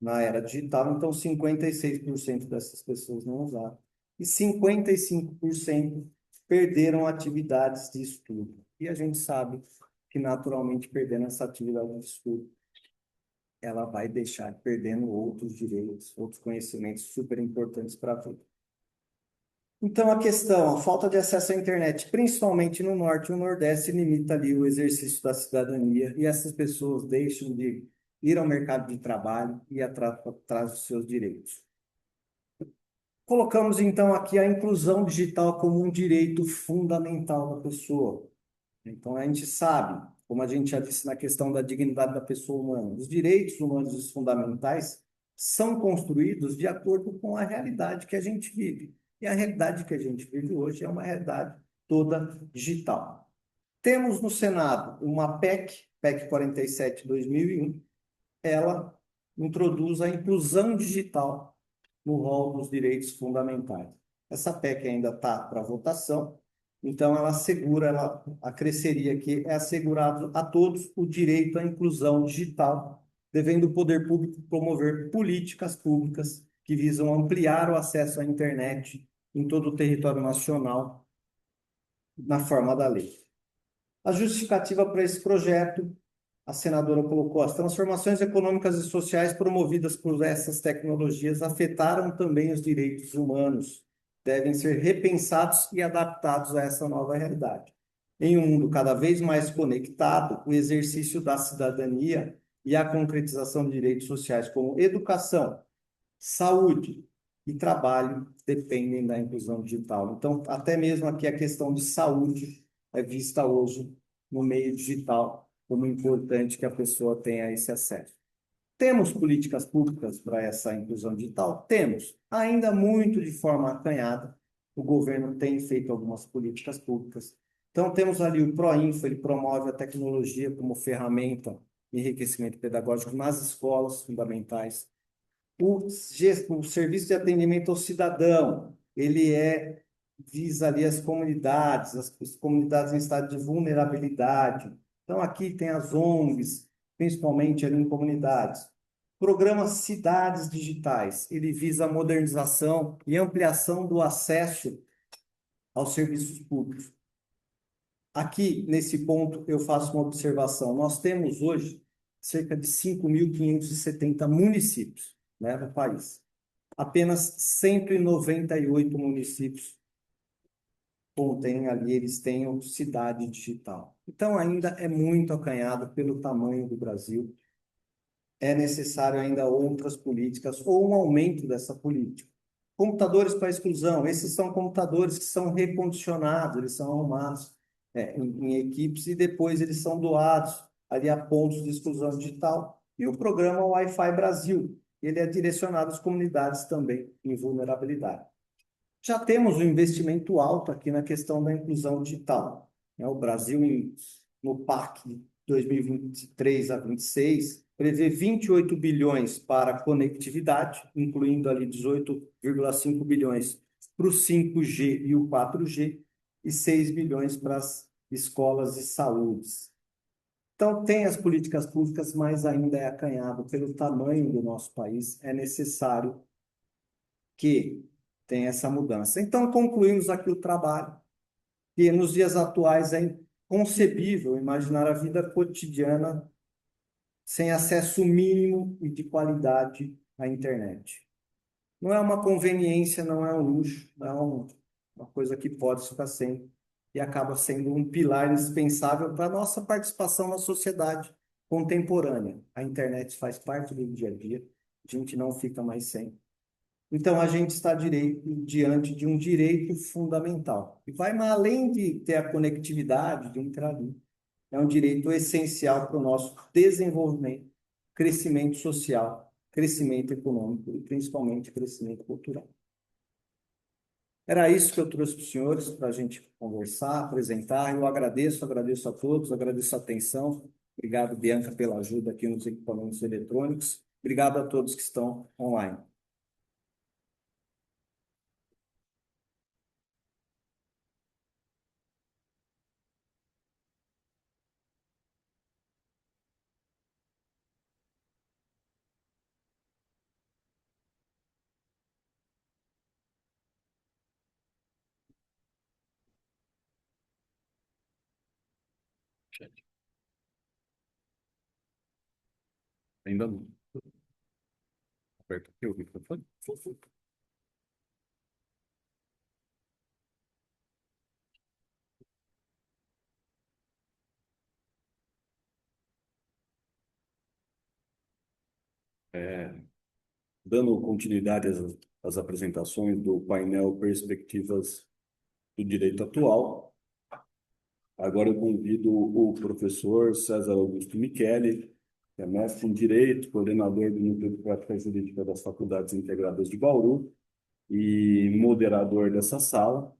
Speaker 3: na era digital. Então, 56% dessas pessoas não usaram. E 55% perderam atividades de estudo. E a gente sabe que, naturalmente, perdendo essa atividade de estudo, ela vai deixar perdendo outros direitos, outros conhecimentos super importantes para a vida. Então, a questão, a falta de acesso à internet, principalmente no Norte e no Nordeste, limita ali o exercício da cidadania e essas pessoas deixam de ir ao mercado de trabalho e atrás dos seus direitos. Colocamos, então, aqui a inclusão digital como um direito fundamental da pessoa. Então, a gente sabe, como a gente já disse na questão da dignidade da pessoa humana, os direitos humanos fundamentais são construídos de acordo com a realidade que a gente vive. E a realidade que a gente vive hoje é uma realidade toda digital. Temos no Senado uma PEC 47/2001, ela introduz a inclusão digital no rol dos direitos fundamentais. Essa PEC ainda está para votação, então ela assegura, ela acresceria que é assegurado a todos o direito à inclusão digital, devendo o poder público promover políticas públicas que visam ampliar o acesso à internet em todo o território nacional, na forma da lei. A justificativa para esse projeto, a senadora colocou: as transformações econômicas e sociais promovidas por essas tecnologias afetaram também os direitos humanos, devem ser repensados e adaptados a essa nova realidade. Em um mundo cada vez mais conectado, o exercício da cidadania e a concretização de direitos sociais como educação, saúde e trabalho dependem da inclusão digital. Então, até mesmo aqui a questão de saúde é vista hoje no meio digital como importante que a pessoa tenha esse acesso. Temos políticas públicas para essa inclusão digital? Temos. Ainda muito de forma acanhada. O governo tem feito algumas políticas públicas. Então, temos ali o PROINFO, ele promove a tecnologia como ferramenta de enriquecimento pedagógico nas escolas fundamentais. O Serviço de Atendimento ao Cidadão, ele visa ali as comunidades em estado de vulnerabilidade. Então, aqui tem as ONGs, principalmente ali em comunidades. Programa Cidades Digitais, ele visa a modernização e ampliação do acesso aos serviços públicos. Aqui, nesse ponto, eu faço uma observação. Nós temos hoje cerca de 5.570 municípios, né, no país. Apenas 198 municípios contêm ali, eles têm cidade digital. Então, ainda é muito acanhado pelo tamanho do Brasil. É necessário ainda outras políticas ou um aumento dessa política. Computadores para exclusão, esses são computadores que são recondicionados, eles são arrumados em equipes e depois eles são doados ali a pontos de exclusão digital. E o programa Wi-Fi Brasil, ele é direcionado às comunidades também em vulnerabilidade. Já temos um investimento alto aqui na questão da inclusão digital. O Brasil, no PAC 2023 a 26, prevê 28 bilhões para conectividade, incluindo ali 18,5 bilhões para o 5G e o 4G, e 6 bilhões para as escolas e saúde. Então, tem as políticas públicas, mas ainda é acanhado pelo tamanho do nosso país, é necessário que tenha essa mudança. Então, concluímos aqui o trabalho, que nos dias atuais é inconcebível imaginar a vida cotidiana sem acesso mínimo e de qualidade à internet. Não é uma conveniência, não é um luxo, não é uma coisa que pode ficar sem, e acaba sendo um pilar indispensável para a nossa participação na sociedade contemporânea. A internet faz parte do dia a dia, a gente não fica mais sem. Então, a gente está diante de um direito fundamental. E vai mais além de ter a conectividade, de entrar ali. É um direito essencial para o nosso desenvolvimento, crescimento social, crescimento econômico e principalmente crescimento cultural. Era isso que eu trouxe para os senhores, para a gente conversar, apresentar. Eu agradeço a todos, agradeço a atenção. Obrigado, Bianca, pela ajuda aqui nos equipamentos eletrônicos. Obrigado a todos que estão online.
Speaker 1: Ainda não. Aperta aqui o microfone.
Speaker 5: Dando continuidade às apresentações do painel Perspectivas do Direito Atual, agora eu convido o professor César Augusto Micheli, que é mestre em Direito, coordenador do Núcleo de Prática Jurídica das Faculdades Integradas de Bauru e moderador dessa sala,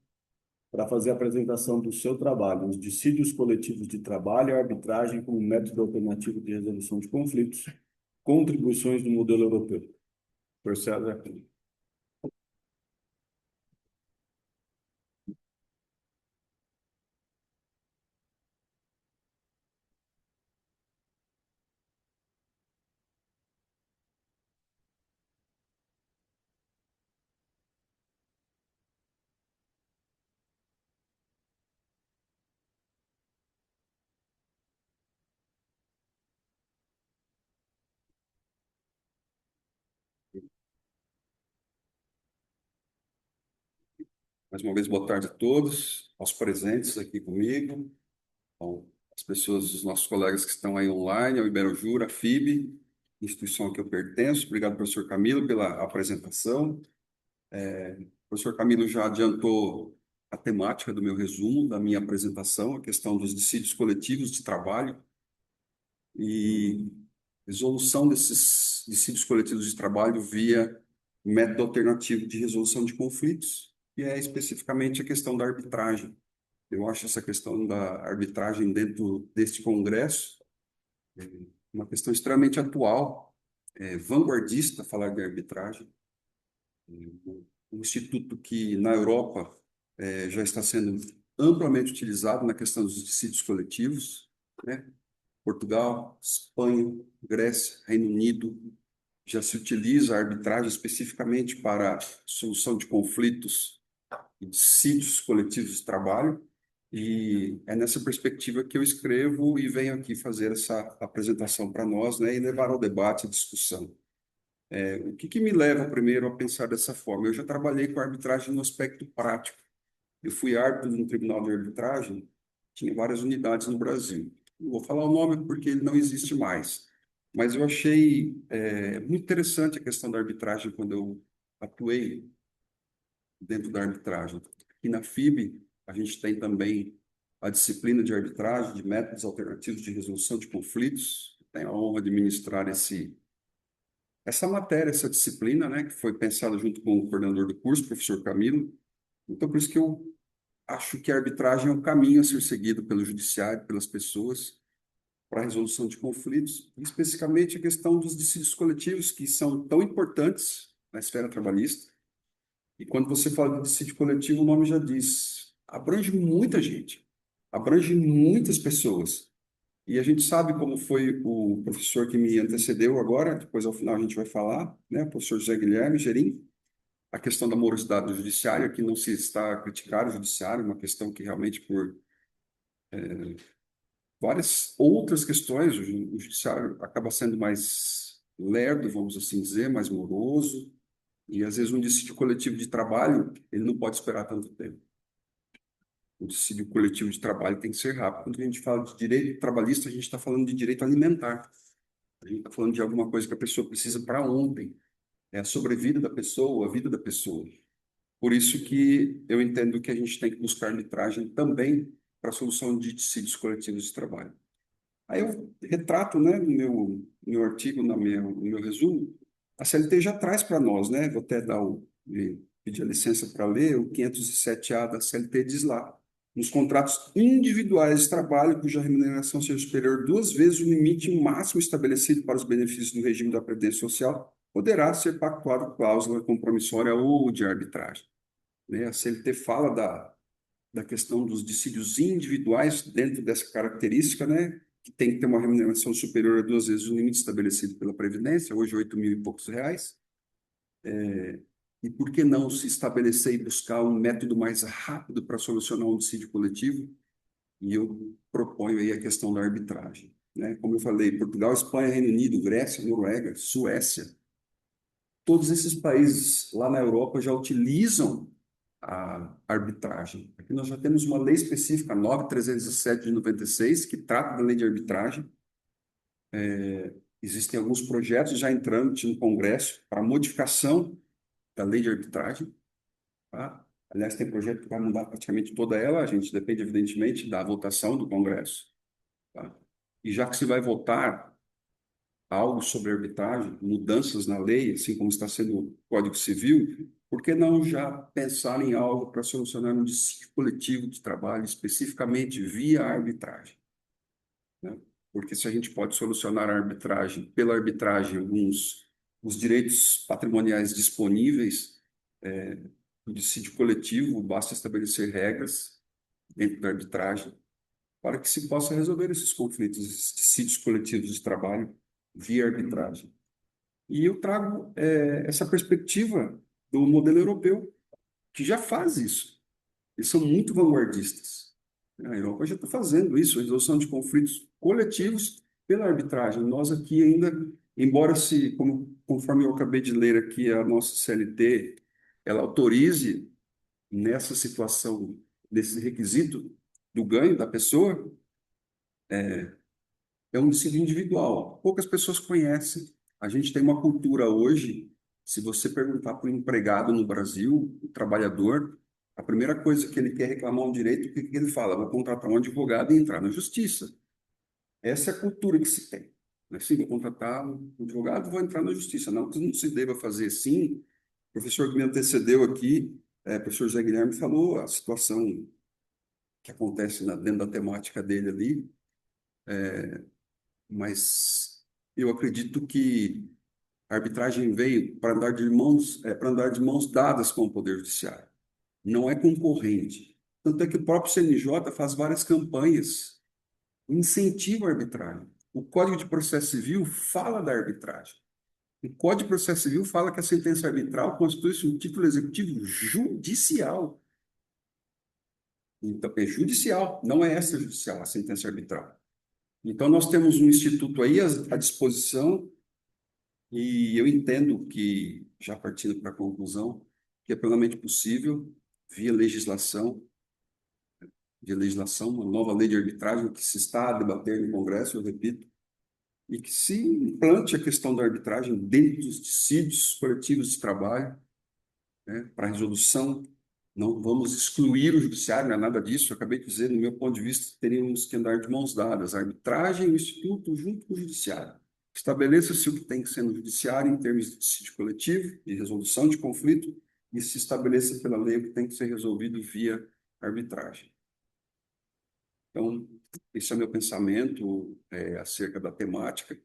Speaker 5: para fazer a apresentação do seu trabalho, os dissídios coletivos de trabalho e a arbitragem como método alternativo de resolução de conflitos, contribuições do modelo europeu. Professor César.
Speaker 1: Mais uma vez, boa tarde a todos, aos presentes aqui comigo, às pessoas, os nossos colegas que estão aí online, ao Iberojura, a FIB, instituição a que eu pertenço. Obrigado, professor Camilo, pela apresentação. O professor Camilo já adiantou a temática do meu resumo, da minha apresentação, a questão dos dissídios coletivos de trabalho e resolução desses dissídios coletivos de trabalho via método alternativo de resolução de conflitos, que é especificamente a questão da arbitragem. Eu acho essa questão da arbitragem dentro deste congresso uma questão extremamente atual, vanguardista falar de arbitragem. Um instituto que na Europa já está sendo amplamente utilizado na questão dos dissídios coletivos, né? Portugal, Espanha, Grécia, Reino Unido, já se utiliza a arbitragem especificamente para solução de conflitos e dissídios coletivos de trabalho, e é nessa perspectiva que eu escrevo e venho aqui fazer essa apresentação para nós, né, e levar ao debate, à discussão. O que me leva primeiro a pensar dessa forma? Eu já trabalhei com arbitragem no aspecto prático. Eu fui árbitro no tribunal de arbitragem, tinha várias unidades no Brasil. Não vou falar o nome porque ele não existe mais, mas eu achei muito interessante a questão da arbitragem quando eu atuei dentro da arbitragem. E na FIB, a gente tem também a disciplina de arbitragem, de métodos alternativos de resolução de conflitos. Tenho a honra de ministrar essa matéria, essa disciplina, né, que foi pensada junto com o coordenador do curso, professor Camilo. Então, por isso que eu acho que a arbitragem é um caminho a ser seguido pelo judiciário, pelas pessoas, para a resolução de conflitos, especificamente a questão dos dissídios coletivos, que são tão importantes na esfera trabalhista. E quando você fala de dissídio coletivo, o nome já diz, abrange muita gente, abrange muitas pessoas. E a gente sabe como foi o professor que me antecedeu agora, depois ao final a gente vai falar, né, o professor José Guilherme Gerim, a questão da morosidade do judiciário, que não se está a criticar o judiciário, uma questão que realmente por várias outras questões, o judiciário acaba sendo mais lerdo, vamos assim dizer, mais moroso, e às vezes um dissídio coletivo de trabalho, ele não pode esperar tanto tempo. O dissídio coletivo de trabalho tem que ser rápido. Quando a gente fala de direito trabalhista, a gente está falando de direito alimentar. A gente está falando de alguma coisa que a pessoa precisa para ontem. É a sobrevida da pessoa, a vida da pessoa. Por isso que eu entendo que a gente tem que buscar arbitragem também para a solução de dissídios coletivos de trabalho. Aí eu retrato, né, no meu artigo, no meu resumo, a CLT já traz para nós, né, vou até pedir a licença para ler, o 507A da CLT diz lá, nos contratos individuais de trabalho cuja remuneração seja superior 2 vezes o limite máximo estabelecido para os benefícios do regime da Previdência Social, poderá ser pactuado cláusula compromissória ou de arbitragem. Né? A CLT fala da questão dos dissídios individuais dentro dessa característica, né, que tem que ter uma remuneração superior a 2 vezes o limite estabelecido pela Previdência, hoje 8.000 e poucos reais. E por que não se estabelecer e buscar um método mais rápido para solucionar um dissídio coletivo? E eu proponho aí a questão da arbitragem. Né? Como eu falei, Portugal, Espanha, Reino Unido, Grécia, Noruega, Suécia, todos esses países lá na Europa já utilizam a arbitragem. Aqui nós já temos uma lei específica, 9.307 de 96, que trata da lei de arbitragem. Existem alguns projetos já entrando no Congresso para modificação da lei de arbitragem. Tá? Aliás, tem projeto que vai mudar praticamente toda ela, a gente depende, evidentemente, da votação do Congresso. Tá? E já que se vai votar algo sobre arbitragem, mudanças na lei, assim como está sendo o Código Civil, por que não já pensar em algo para solucionar um dissídio coletivo de trabalho, especificamente via arbitragem? Né? Porque se a gente pode solucionar a arbitragem, pela arbitragem, os direitos patrimoniais disponíveis, o dissídio coletivo, basta estabelecer regras dentro da arbitragem para que se possa resolver esses conflitos, esses dissídios coletivos de trabalho via arbitragem. E eu trago essa perspectiva do modelo europeu, que já faz isso. Eles são muito vanguardistas. A Europa já está fazendo isso, a resolução de conflitos coletivos pela arbitragem. Nós aqui ainda, embora conforme eu acabei de ler aqui, a nossa CLT, ela autorize nessa situação, desse requisito do ganho da pessoa, é um dissídio individual. Poucas pessoas conhecem. A gente tem uma cultura hoje, se você perguntar para o empregado no Brasil, o trabalhador, a primeira coisa que ele quer reclamar um direito, o que ele fala? Vou contratar um advogado e entrar na justiça. Essa é a cultura que se tem. Assim, vou contratar um advogado, vou entrar na justiça. Não que não se deva fazer assim. O professor que me antecedeu aqui, o professor José Guilherme, falou a situação que acontece dentro da temática dele ali, mas eu acredito que a arbitragem veio para andar de mãos dadas com o Poder Judiciário. Não é concorrente. Tanto é que o próprio CNJ faz várias campanhas, incentiva a arbitragem. O Código de Processo Civil fala da arbitragem. O Código de Processo Civil fala que a sentença arbitral constitui-se um título executivo judicial. Então, é judicial, não é extrajudicial a sentença arbitral. Então, nós temos um instituto aí à disposição e eu entendo que, já partindo para a conclusão, que é plenamente possível, via legislação, uma nova lei de arbitragem que se está a debater no Congresso, eu repito, e que se implante a questão da arbitragem dentro dos dissídios coletivos de trabalho, né, para resolução. Não vamos excluir o judiciário, não é nada disso. Eu acabei de dizer, no meu ponto de vista, teríamos que andar de mãos dadas. A arbitragem e o instituto junto com o judiciário. Estabeleça-se o que tem que ser no judiciário em termos de dissídio coletivo, de resolução de conflito, e se estabeleça pela lei o que tem que ser resolvido via arbitragem. Então, Esse é o meu pensamento acerca da temática.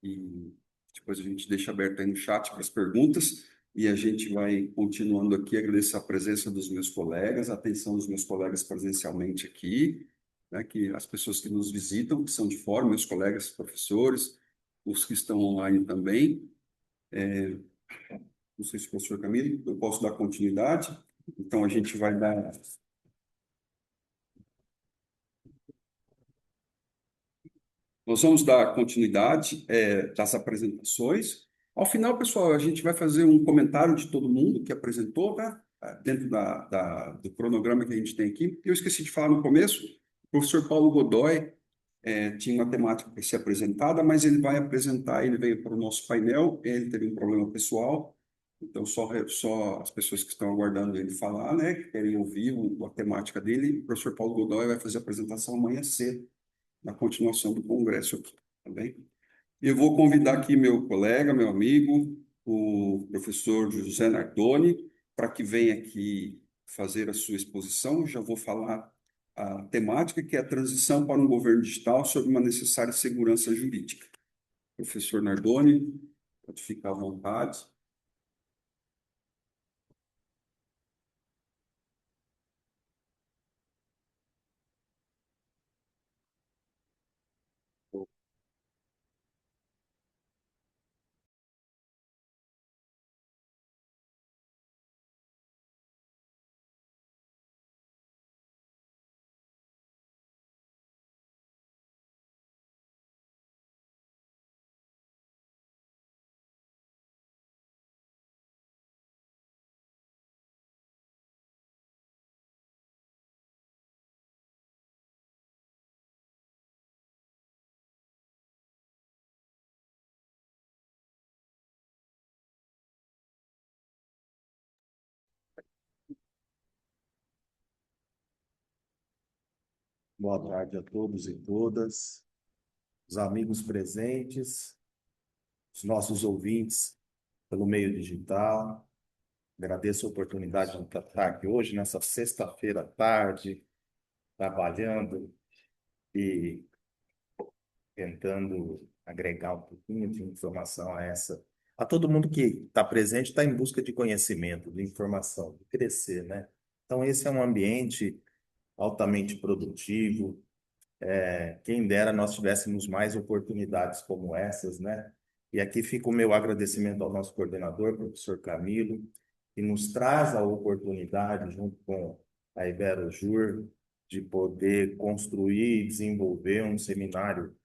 Speaker 1: E depois a gente deixa aberto aí no chat para as perguntas. E a gente vai continuando aqui. Agradeço a presença dos meus colegas, a atenção dos meus colegas presencialmente aqui, né, que as pessoas que nos visitam, que são de fora, meus colegas professores, os que estão online também. Não sei se o professor Camilo, eu posso dar continuidade. Então, a gente vai dar. Nós vamos dar continuidade das apresentações. Ao final, pessoal, a gente vai fazer um comentário de todo mundo que apresentou, tá? Dentro do cronograma que a gente tem aqui. Eu esqueci de falar no começo, o professor Paulo Godoy tinha uma temática para ser apresentada, mas ele vai apresentar, ele veio para o nosso painel, ele teve um problema pessoal, então só as pessoas que estão aguardando ele falar, né, que querem ouvir a temática dele, o professor Paulo Godoy vai fazer a apresentação amanhã cedo, na continuação do congresso aqui, tá bem? Eu vou convidar aqui meu colega, meu amigo, o professor José Nardoni, para que venha aqui fazer a sua exposição. Já vou falar a temática, que é a transição para um governo digital sob uma necessária segurança jurídica. Professor Nardoni, pode ficar à vontade.
Speaker 3: Boa tarde a todos e todas, os amigos presentes, os nossos ouvintes pelo meio digital. Agradeço a oportunidade de estar aqui hoje, nessa sexta-feira à tarde, trabalhando e tentando agregar um pouquinho de informação a todo mundo que está presente, está em busca de conhecimento, de informação, de crescer, né? Então, esse é um ambiente altamente produtivo. Quem dera nós tivéssemos mais oportunidades como essas, né? E aqui fica o meu agradecimento ao nosso coordenador, professor Camilo, que nos traz a oportunidade, junto com a Ibero Jur, de poder construir e desenvolver um seminário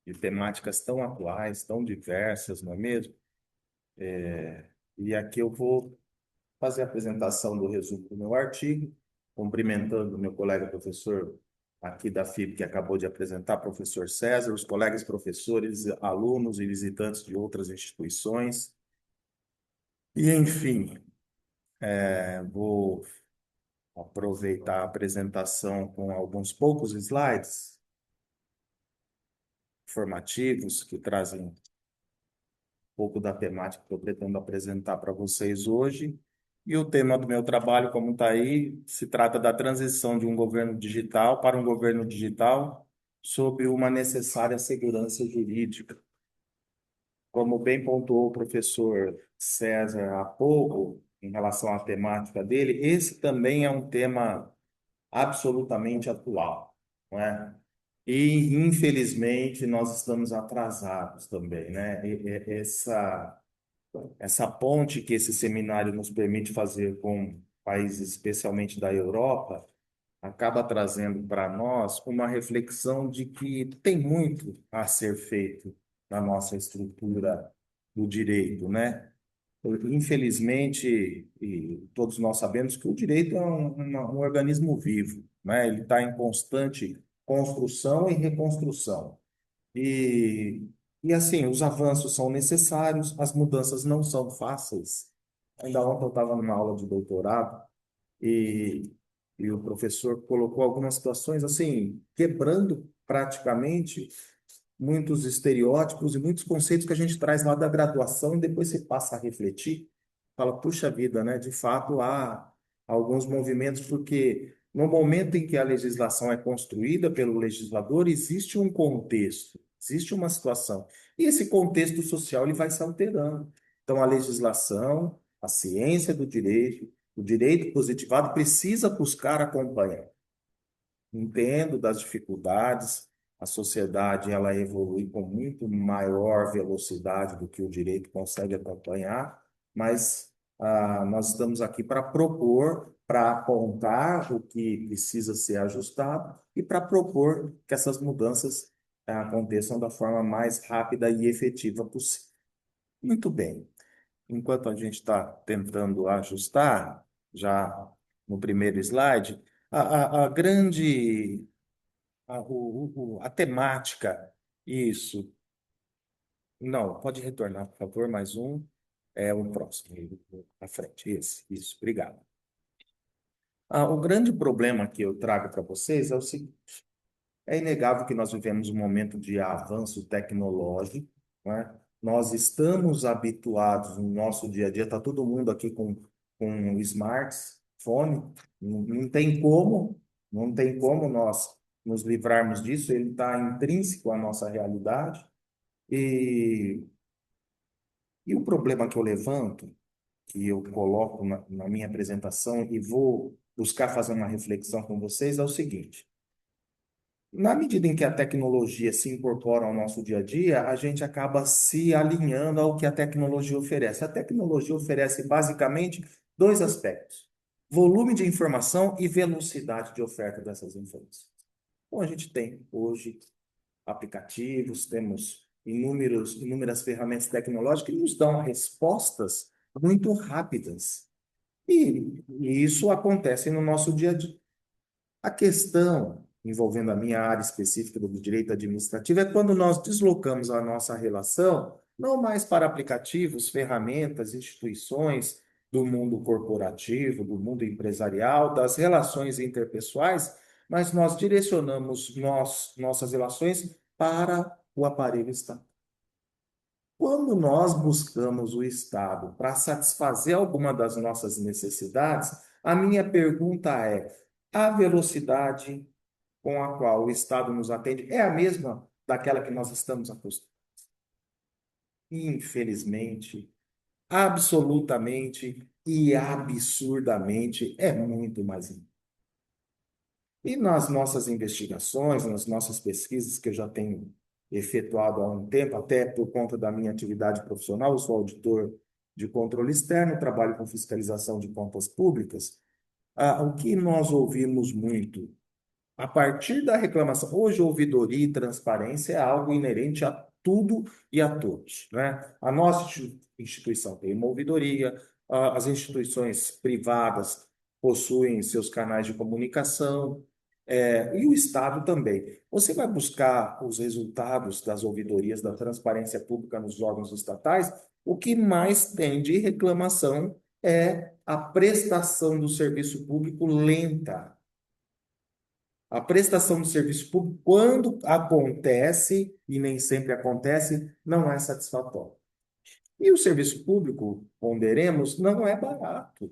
Speaker 3: de temáticas tão atuais, tão diversas, não é mesmo? E aqui eu vou fazer a apresentação do resumo do meu artigo, cumprimentando o meu colega professor aqui da FIB, que acabou de apresentar, professor César, os colegas professores, alunos e visitantes de outras instituições. E, enfim, vou aproveitar a apresentação com alguns poucos slides informativos que trazem um pouco da temática que eu pretendo apresentar para vocês hoje. E o tema do meu trabalho, como está aí, se trata da transição de um governo digital para um governo digital sob uma necessária segurança jurídica. Como bem pontuou o professor César há pouco, em relação à temática dele, esse também é um tema absolutamente atual, não é? E, infelizmente, nós estamos atrasados também, né? Essa ponte que esse seminário nos permite fazer com países, especialmente da Europa, acaba trazendo para nós uma reflexão de que tem muito a ser feito na nossa estrutura do direito, né? Infelizmente, e todos nós sabemos que o direito é um organismo vivo, né? Ele está em constante construção e reconstrução. E, e assim, os avanços são necessários, as mudanças não são fáceis. Ainda ontem eu estava numa aula de doutorado e, e o professor colocou algumas situações assim, quebrando praticamente muitos estereótipos e muitos conceitos que a gente traz lá da graduação e depois você passa a refletir, fala, puxa vida, né? De fato, há alguns movimentos, porque
Speaker 6: No momento em que a legislação é construída pelo legislador, existe um contexto, existe uma situação. E esse contexto social ele vai se alterando. Então, a legislação, a ciência do direito, o direito positivado precisa buscar acompanhar. Entendo das dificuldades, a sociedade ela evolui com muito maior velocidade do que o direito consegue acompanhar, mas nós estamos aqui para propor, para apontar o que precisa ser ajustado e para propor que essas mudanças aconteçam da forma mais rápida e efetiva possível. Muito bem. Enquanto a gente está tentando ajustar, já no primeiro slide, a grande a temática, isso. Não, pode retornar, por favor, mais um. É o próximo, à frente. Esse, isso, obrigado. O grande problema que eu trago para vocês é o seguinte: é inegável que nós vivemos um momento de avanço tecnológico, né? Nós estamos habituados no nosso dia a dia, está todo mundo aqui com um smartphone, não tem como, não tem como nós nos livrarmos disso, ele está intrínseco à nossa realidade. E, e o problema que eu levanto, que eu coloco na minha apresentação e vou buscar fazer uma reflexão com vocês, é o seguinte: na medida em que a tecnologia se incorpora ao nosso dia a dia, a gente acaba se alinhando ao que a tecnologia oferece. A tecnologia oferece basicamente dois aspectos: volume de informação e velocidade de oferta dessas informações. Então, a gente tem hoje aplicativos, temos inúmeras ferramentas tecnológicas que nos dão respostas muito rápidas. E isso acontece no nosso dia a dia. A questão envolvendo a minha área específica do direito administrativo é quando nós deslocamos a nossa relação não mais para aplicativos, ferramentas, instituições do mundo corporativo, do mundo empresarial, das relações interpessoais, mas nós direcionamos nossas relações para o aparelho estatal. Quando nós buscamos o Estado para satisfazer alguma das nossas necessidades, a minha pergunta é: a velocidade com a qual o Estado nos atende é a mesma daquela que nós estamos acostumados? Infelizmente, absolutamente e absurdamente é muito mais. E nas nossas investigações, nas nossas pesquisas que eu já tenho efetuado há um tempo, até por conta da minha atividade profissional, eu sou auditor de controle externo, trabalho com fiscalização de contas públicas. O que nós ouvimos muito a partir da reclamação, hoje ouvidoria e transparência é algo inerente a tudo e a todos, né? A nossa instituição tem uma ouvidoria, as instituições privadas possuem seus canais de comunicação, e o Estado também. Você vai buscar os resultados das ouvidorias da transparência pública nos órgãos estatais, o que mais tem de reclamação é a prestação do serviço público lenta. A prestação de serviço público, quando acontece, e nem sempre acontece, não é satisfatória. E o serviço público, ponderemos, não é barato.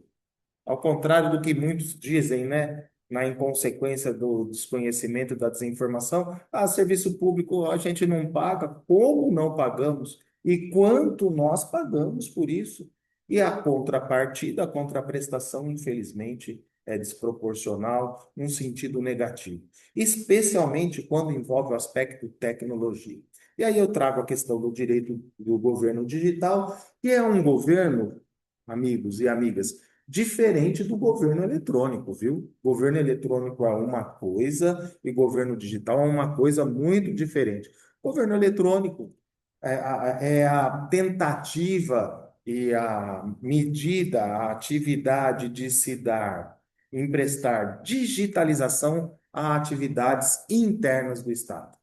Speaker 6: Ao contrário do que muitos dizem, né? Na inconsequência do desconhecimento da desinformação, serviço público a gente não paga, como não pagamos? E quanto nós pagamos por isso? E a contrapartida, a contraprestação, infelizmente, é desproporcional num sentido negativo, especialmente quando envolve o aspecto tecnologia. E aí eu trago a questão do direito do governo digital, que é um governo, amigos e amigas, diferente do governo eletrônico, viu? Governo eletrônico é uma coisa e governo digital é uma coisa muito diferente. Governo eletrônico é a tentativa e a medida, a atividade de se dar, emprestar digitalização a atividades internas do Estado.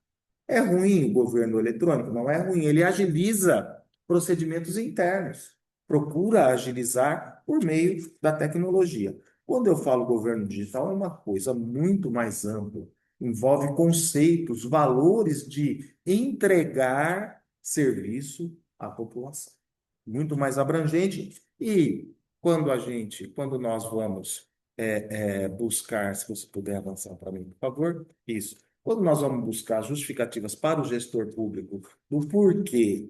Speaker 6: É ruim o governo eletrônico? Não é ruim, ele agiliza procedimentos internos, procura agilizar por meio da tecnologia. Quando eu falo governo digital, é uma coisa muito mais ampla, envolve conceitos, valores de entregar serviço à população, muito mais abrangente. E quando nós vamos buscar, se você puder avançar para mim, por favor, isso. Quando nós vamos buscar justificativas para o gestor público do porquê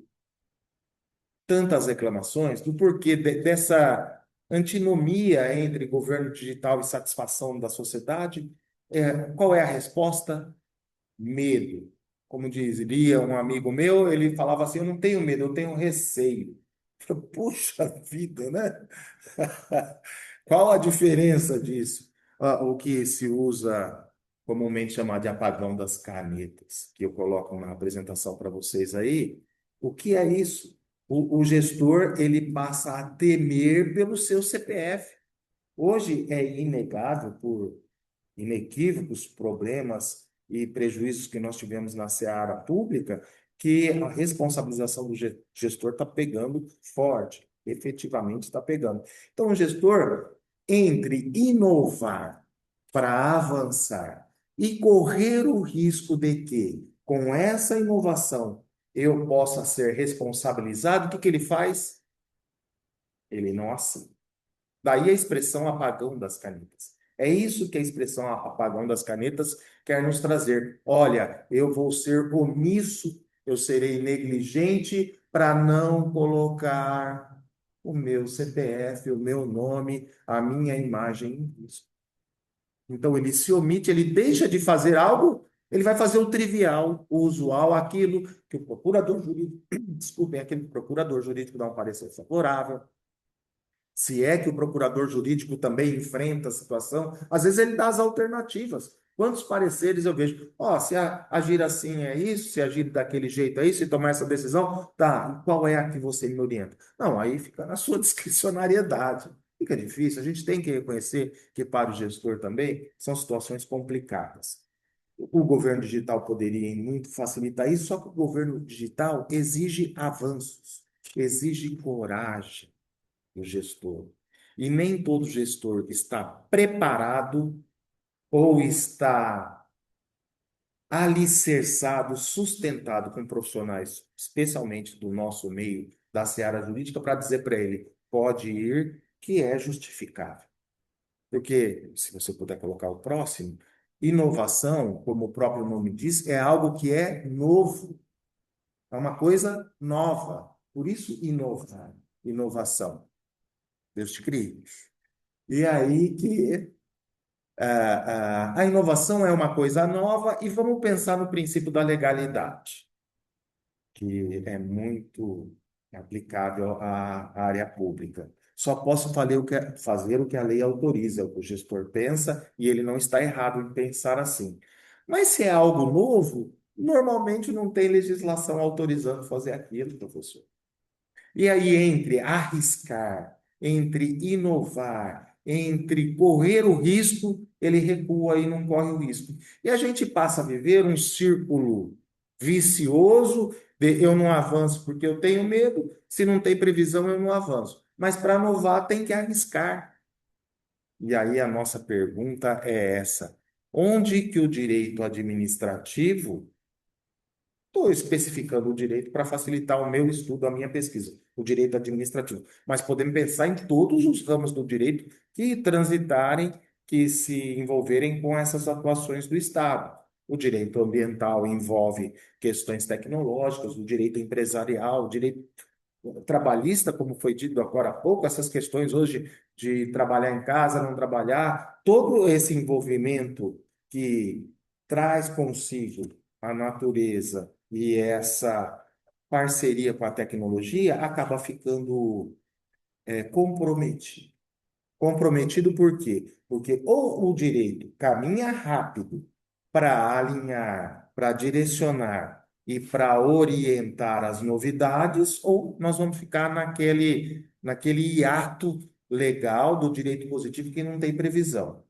Speaker 6: tantas reclamações, do porquê dessa antinomia entre governo digital e satisfação da sociedade, qual é a resposta? Medo. Como diria um amigo meu, ele falava assim: eu não tenho medo, eu tenho receio. Eu falei, puxa vida, né? Qual a diferença disso? O que se usa comumente chamado de apagão das canetas, que eu coloco na apresentação para vocês aí. O que é isso? O gestor ele passa a temer pelo seu CPF. Hoje é inegável, por inequívocos problemas e prejuízos que nós tivemos na seara pública, que a responsabilização do gestor está pegando forte, efetivamente está pegando. Então, o gestor, entre inovar para avançar e correr o risco de que, com essa inovação, eu possa ser responsabilizado, o que que ele faz? Ele não aceita. Daí a expressão apagão das canetas. É isso que a expressão apagão das canetas quer nos trazer. Olha, eu vou ser omisso, eu serei negligente para não colocar o meu CPF, o meu nome, a minha imagem em risco. Então ele se omite, ele deixa de fazer algo, ele vai fazer o trivial, o usual, aquilo que o procurador jurídico, desculpem, aquele que o procurador jurídico dá um parecer favorável, se é que o procurador jurídico também enfrenta a situação, às vezes ele dá as alternativas. Quantos pareceres eu vejo? Ó, se agir assim é isso, se agir daquele jeito é isso, se tomar essa decisão, tá, e qual é a que você me orienta? Não, aí fica na sua discricionariedade. Fica difícil, a gente tem que reconhecer que para o gestor também são situações complicadas. O governo digital poderia em muito facilitar isso, só que o governo digital exige avanços, exige coragem do gestor. E nem todo gestor está preparado ou está alicerçado, sustentado com profissionais, especialmente do nosso meio, da seara jurídica, para dizer para ele, pode ir, que é justificável. Porque, se você puder colocar o próximo, inovação, como o próprio nome diz, é algo que é novo, é uma coisa nova. Por isso, inovar, inovação. Deus te crie. E aí que a inovação é uma coisa nova e vamos pensar no princípio da legalidade, que é muito aplicável à área pública. Só posso fazer o que a lei autoriza, é o que o gestor pensa, e ele não está errado em pensar assim. Mas se é algo novo, normalmente não tem legislação autorizando fazer aquilo, professor. E aí, entre arriscar, entre inovar, entre correr o risco, ele recua e não corre o risco. E a gente passa a viver um círculo vicioso de eu não avanço porque eu tenho medo, se não tem previsão, eu não avanço. Mas para inovar, tem que arriscar. E aí a nossa pergunta é essa: onde que o direito administrativo, estou especificando o direito para facilitar o meu estudo, a minha pesquisa, o direito administrativo. Mas podemos pensar em todos os ramos do direito que transitarem, que se envolverem com essas atuações do Estado. O direito ambiental envolve questões tecnológicas, o direito empresarial, o direito trabalhista, como foi dito agora há pouco, essas questões hoje de trabalhar em casa, não trabalhar, todo esse envolvimento que traz consigo a natureza e essa parceria com a tecnologia acaba ficando comprometido. Comprometido por quê? Porque ou o direito caminha rápido para alinhar, para direcionar e para orientar as novidades, ou nós vamos ficar naquele hiato legal do direito positivo que não tem previsão.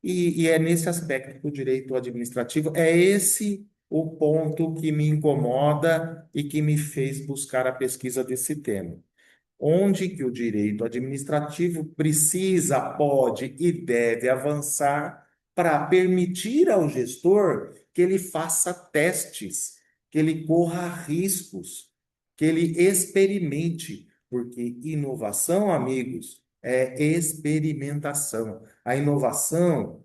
Speaker 6: E é nesse aspecto que o direito administrativo é esse o ponto que me incomoda e que me fez buscar a pesquisa desse tema. Onde que o direito administrativo precisa, pode e deve avançar para permitir ao gestor que ele faça testes, que ele corra riscos, que ele experimente, porque inovação, amigos, é experimentação. A inovação,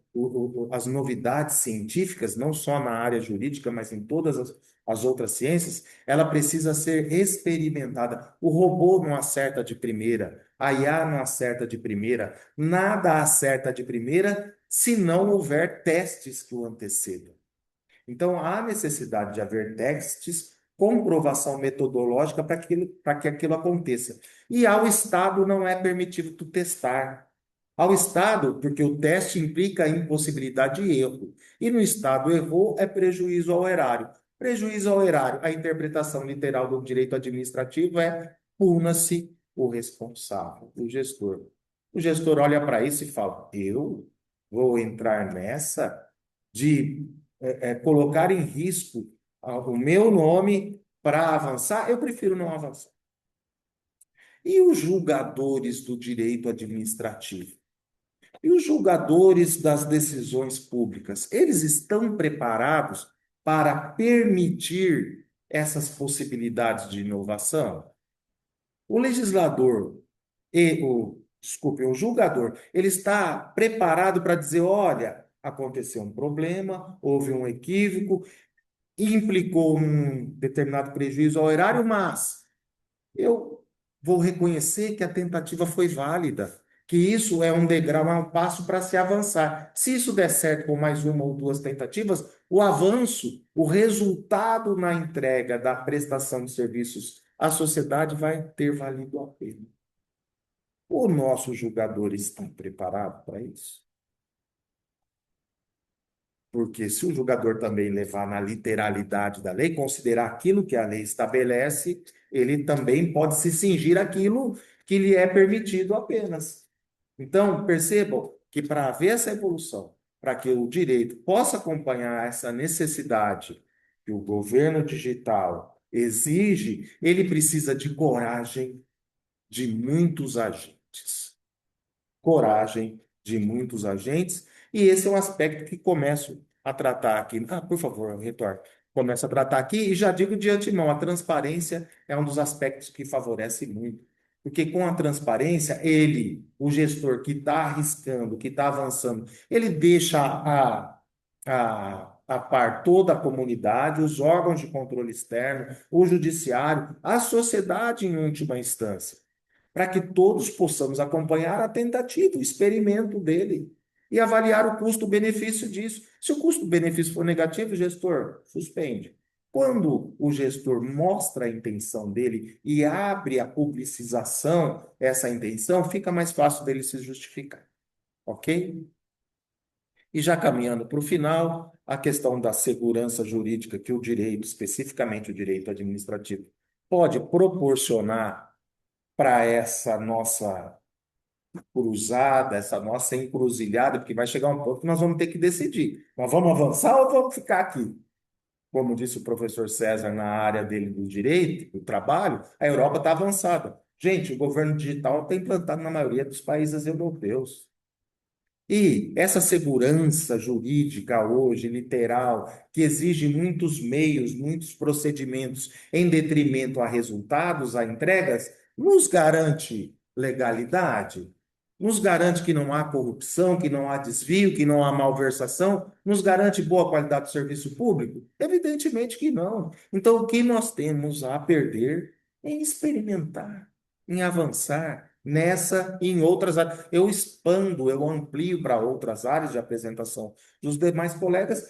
Speaker 6: as novidades científicas, não só na área jurídica, mas em todas as outras ciências, ela precisa ser experimentada. O robô não acerta de primeira, a IA não acerta de primeira, nada acerta de primeira se não houver testes que o antecedam. Então, há necessidade de haver testes, comprovação metodológica para que aquilo aconteça. E ao Estado não é permitido tu testar. Ao Estado, porque o teste implica a impossibilidade de erro. E no Estado errou é prejuízo ao erário. Prejuízo ao erário, a interpretação literal do direito administrativo é puna-se o responsável, o gestor. O gestor olha para isso e fala: eu vou entrar nessa de colocar em risco o meu nome para avançar? Eu prefiro não avançar. E os julgadores do direito administrativo? E os julgadores das decisões públicas? Eles estão preparados para permitir essas possibilidades de inovação? O legislador o julgador, ele está preparado para dizer: olha, aconteceu um problema, houve um equívoco, implicou um determinado prejuízo ao erário, mas eu vou reconhecer que a tentativa foi válida, que isso é um degrau, é um passo para se avançar. Se isso der certo com mais uma ou duas tentativas, o avanço, o resultado na entrega da prestação de serviços à sociedade vai ter valido a pena. O nosso julgador está preparado para isso? Porque se o julgador também levar na literalidade da lei, considerar aquilo que a lei estabelece, ele também pode se cingir àquilo que lhe é permitido apenas. Então, percebam que para haver essa evolução, para que o direito possa acompanhar essa necessidade que o governo digital exige, ele precisa de coragem de muitos agentes. Coragem de muitos agentes, e esse é um aspecto que começo a tratar aqui. Por favor, retorne. Começo a tratar aqui e já digo de antemão, a transparência é um dos aspectos que favorece muito. Porque com a transparência, o gestor que está arriscando, que está avançando, ele deixa a par toda a comunidade, os órgãos de controle externo, o judiciário, a sociedade em última instância, para que todos possamos acompanhar a tentativa, o experimento dele e avaliar o custo-benefício disso. Se o custo-benefício for negativo, o gestor suspende. Quando o gestor mostra a intenção dele e abre a publicização, essa intenção, fica mais fácil dele se justificar. Ok? E já caminhando para o final, a questão da segurança jurídica que o direito, especificamente o direito administrativo, pode proporcionar para essa nossa cruzada, essa nossa encruzilhada, porque vai chegar um ponto que nós vamos ter que decidir. Nós vamos avançar ou vamos ficar aqui? Como disse o professor César na área dele do direito, do trabalho, a Europa está avançada. Gente, o governo digital está implantado na maioria dos países europeus. E essa segurança jurídica hoje, literal, que exige muitos meios, muitos procedimentos em detrimento a resultados, a entregas, nos garante legalidade? Nos garante que não há corrupção, que não há desvio, que não há malversação? Nos garante boa qualidade do serviço público? Evidentemente que não. Então, o que nós temos a perder é experimentar, em avançar nessa e em outras áreas. Eu expando, eu amplio para outras áreas de apresentação dos demais colegas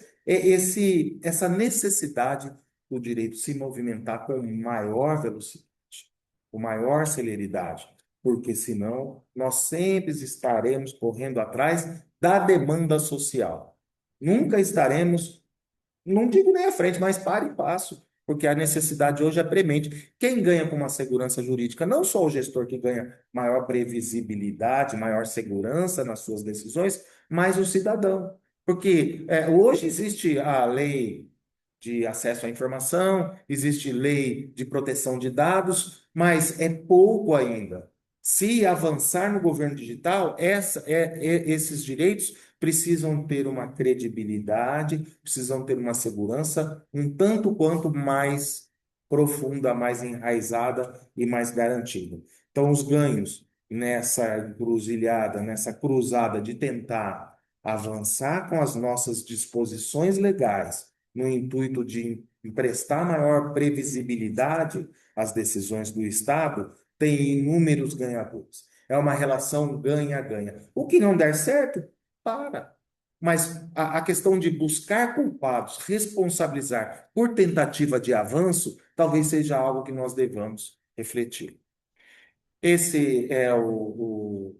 Speaker 6: essa necessidade do direito se movimentar com maior velocidade, com maior celeridade, porque senão nós sempre estaremos correndo atrás da demanda social. Nunca estaremos, não digo nem à frente, mas para e passo, porque a necessidade hoje é premente. Quem ganha com uma segurança jurídica? Não só o gestor que ganha maior previsibilidade, maior segurança nas suas decisões, mas o cidadão. Porque hoje existe a lei de acesso à informação, existe lei de proteção de dados, mas é pouco ainda. Se avançar no governo digital, esses direitos precisam ter uma credibilidade, precisam ter uma segurança um tanto quanto mais profunda, mais enraizada e mais garantida. Então, os ganhos, nessa encruzilhada, nessa cruzada de tentar avançar com as nossas disposições legais, no intuito de emprestar maior previsibilidade às decisões do Estado, tem inúmeros ganhadores. É uma relação ganha-ganha. O que não der certo, para. Mas a questão de buscar culpados, responsabilizar por tentativa de avanço, talvez seja algo que nós devamos refletir. Esse é o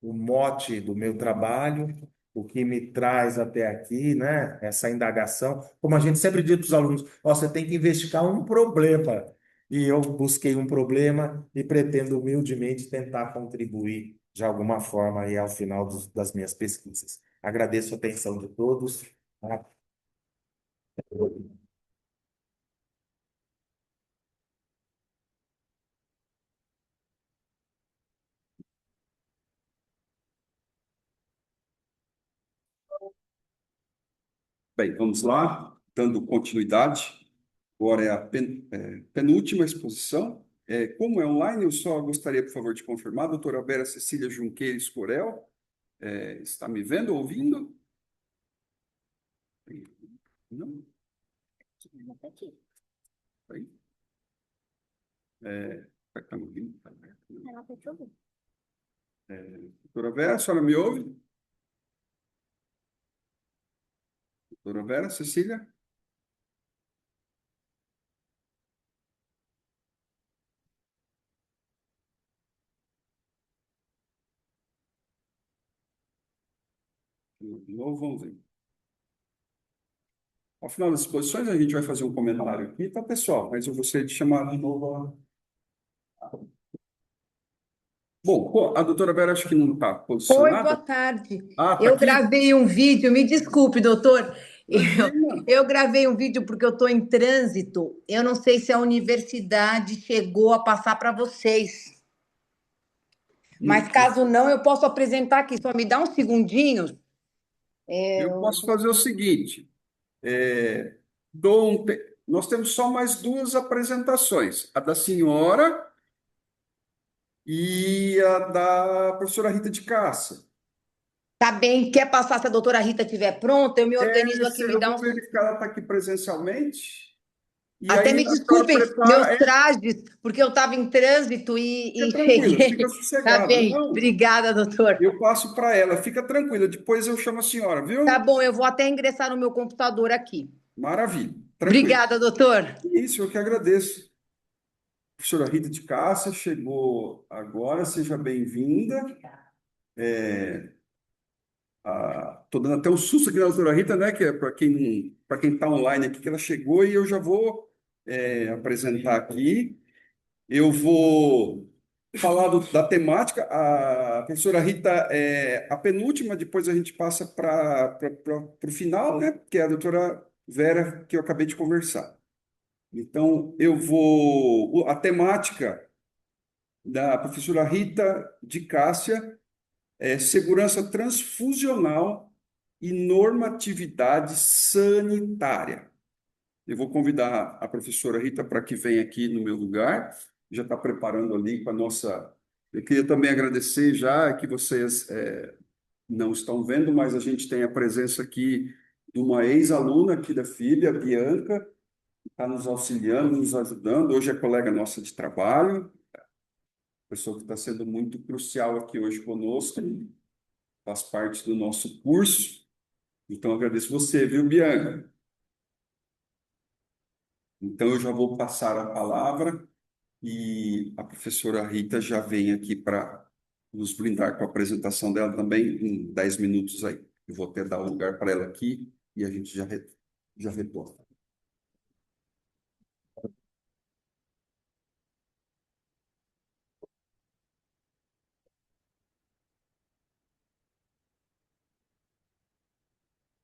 Speaker 6: mote do meu trabalho, o que me traz até aqui, né? Essa indagação. Como a gente sempre diz para os alunos, ó, você tem que investigar um problema. E eu busquei um problema e pretendo humildemente tentar contribuir de alguma forma aí ao final das minhas pesquisas. Agradeço a atenção de todos. Tá?
Speaker 1: Bem, vamos lá, dando continuidade. Agora é a penúltima exposição. Como é online, eu só gostaria, por favor, de confirmar, a doutora Vera Cecília Junqueires Corel, está me vendo, ouvindo? Não? Aí? Está me ouvindo? Doutora Vera, a senhora me ouve? Doutora Vera Cecília? De novo, vamos ver. Ao final das exposições, a gente vai fazer um comentário aqui, tá, pessoal? Mas eu gostaria de chamar de novo Bom, a doutora Vera acho que não está
Speaker 7: Oi, boa
Speaker 1: posicionada.
Speaker 7: tarde.
Speaker 1: Ah, está
Speaker 7: Eu
Speaker 1: aqui?
Speaker 7: gravei um vídeo, me desculpe, doutor. Eu,
Speaker 1: Imagina.
Speaker 7: eu gravei um vídeo porque eu estou em trânsito. Eu não sei se a universidade chegou a passar para vocês, mas caso não, eu posso apresentar aqui. Só me dá uns segundinhos.
Speaker 1: Eu posso fazer o seguinte: é, nós temos só mais duas apresentações, a da senhora e a da professora Rita de Cássia.
Speaker 7: Tá bem, quer passar se a doutora Rita estiver pronta? Eu me organizo aqui, me
Speaker 1: Eu
Speaker 7: dá
Speaker 1: vou
Speaker 7: uns.
Speaker 1: verificar, ela está aqui presencialmente, e
Speaker 7: Até
Speaker 1: aí
Speaker 7: me
Speaker 1: a senhora
Speaker 7: desculpem meus
Speaker 1: prepara.
Speaker 7: trajes, porque eu estava em trânsito
Speaker 1: Fica
Speaker 7: e
Speaker 1: tranquila, fica
Speaker 7: cheguei. Tá
Speaker 1: sossegada.
Speaker 7: bem,
Speaker 1: Não,
Speaker 7: obrigada, doutor.
Speaker 1: eu passo para ela, fica tranquila, depois eu chamo a senhora,
Speaker 7: Tá
Speaker 1: viu?
Speaker 7: bom, eu vou até ingressar no meu computador aqui.
Speaker 1: Maravilha, tranquilo.
Speaker 7: Obrigada, doutor.
Speaker 1: Isso, eu que agradeço. Professora Rita de Cássia chegou agora, seja bem-vinda. Estou dando até um susto aqui na doutora Rita, né? Que é para quem está online aqui, que ela chegou e eu já vou apresentar aqui. Eu vou falar da temática. A professora Rita é a penúltima, depois a gente passa para o final, né? Que é a doutora Vera, que eu acabei de conversar. Então, a temática da professora Rita de Cássia é segurança transfusional e normatividade sanitária. Eu vou convidar a professora Rita para que venha aqui no meu lugar, já está preparando ali com a nossa. Eu queria também agradecer já que vocês não estão vendo, mas a gente tem a presença aqui de uma ex-aluna aqui da FIB, a Bianca, que está nos auxiliando, nos ajudando. Hoje é colega nossa de trabalho, pessoa que está sendo muito crucial aqui hoje conosco, faz parte do nosso curso. Então, agradeço você, viu, Bianca? Então, eu já vou passar a palavra e a professora Rita já vem aqui para nos brindar com a apresentação dela também em 10 minutos aí. Eu vou até dar um lugar para ela aqui e a gente já retorna.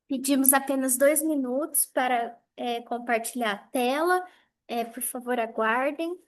Speaker 8: Pedimos apenas 2 minutos para compartilhar a tela. Por favor, aguardem.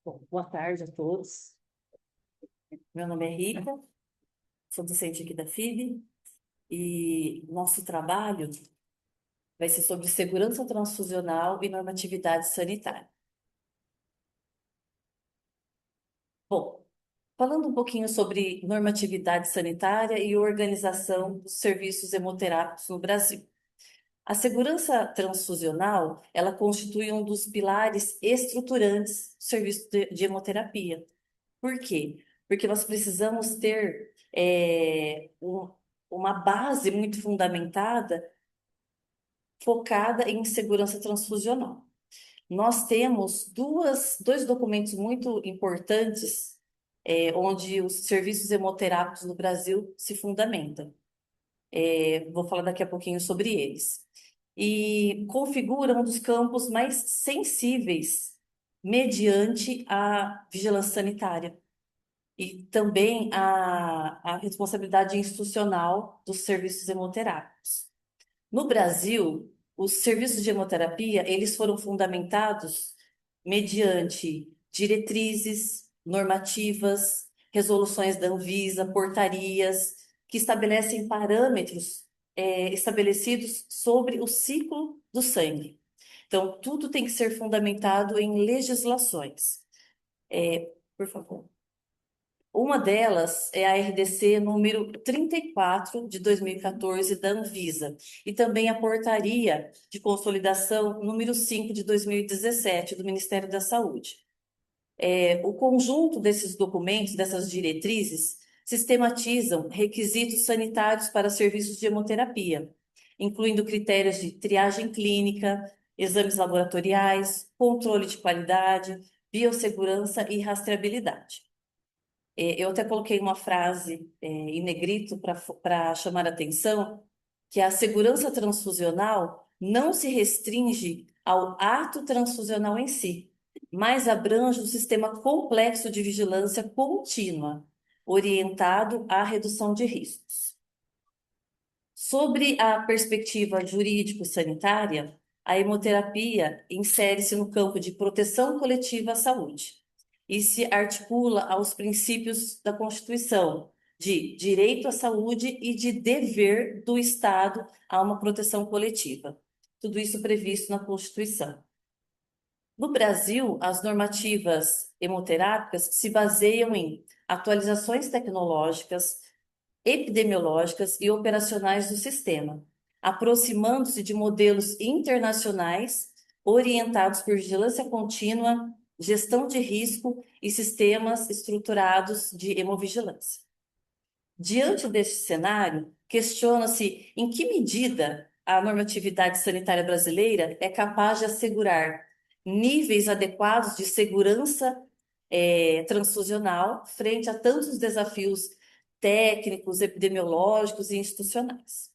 Speaker 9: Bom, boa tarde a todos. Meu nome é Rita, sou docente aqui da FIB e nosso trabalho vai ser sobre segurança transfusional e normatividade sanitária. Bom, falando um pouquinho sobre normatividade sanitária e organização dos serviços hemoterápicos no Brasil. A segurança transfusional, ela constitui um dos pilares estruturantes do serviço de hemoterapia. Por quê? Porque nós precisamos ter uma base muito fundamentada, focada em segurança transfusional. Nós temos dois documentos muito importantes, onde os serviços hemoterápicos no Brasil se fundamentam. Vou falar daqui a pouquinho sobre eles. E configuram um dos campos mais sensíveis mediante a vigilância sanitária e também a responsabilidade institucional dos serviços hemoterápicos. No Brasil, os serviços de hemoterapia, eles foram fundamentados mediante diretrizes, normativas, resoluções da Anvisa, portarias, que estabelecem parâmetros estabelecidos sobre o ciclo do sangue. Então, tudo tem que ser fundamentado em legislações. Por favor. Uma delas é a RDC número 34 de 2014 da Anvisa e também a portaria de consolidação número 5 de 2017 do Ministério da Saúde. O conjunto desses documentos, dessas diretrizes, sistematizam requisitos sanitários para serviços de hemoterapia, incluindo critérios de triagem clínica, exames laboratoriais, controle de qualidade, biossegurança e rastreabilidade. Eu até coloquei uma frase em negrito para chamar a atenção, que a segurança transfusional não se restringe ao ato transfusional em si, mas abrange um sistema complexo de vigilância contínua, orientado à redução de riscos. Sobre a perspectiva jurídico-sanitária, a hemoterapia insere-se no campo de proteção coletiva à saúde e se articula aos princípios da Constituição de direito à saúde e de dever do Estado a uma proteção coletiva. Tudo isso previsto na Constituição. No Brasil, as normativas hemoterápicas se baseiam em atualizações tecnológicas, epidemiológicas e operacionais do sistema, aproximando-se de modelos internacionais orientados por vigilância contínua, gestão de risco e sistemas estruturados de hemovigilância. Diante deste cenário, questiona-se em que medida a normatividade sanitária brasileira é capaz de assegurar níveis adequados de segurança transfusional frente a tantos desafios técnicos, epidemiológicos e institucionais.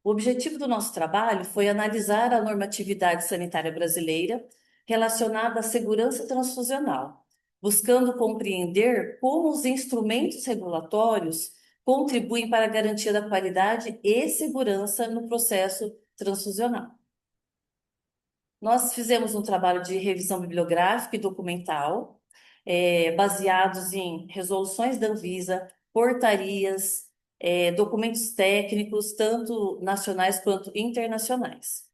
Speaker 9: O objetivo do nosso trabalho foi analisar a normatividade sanitária brasileira relacionada à segurança transfusional, buscando compreender como os instrumentos regulatórios contribuem para a garantia da qualidade e segurança no processo transfusional. Nós fizemos um trabalho de revisão bibliográfica e documental, baseados em resoluções da Anvisa, portarias, documentos técnicos, tanto nacionais quanto internacionais.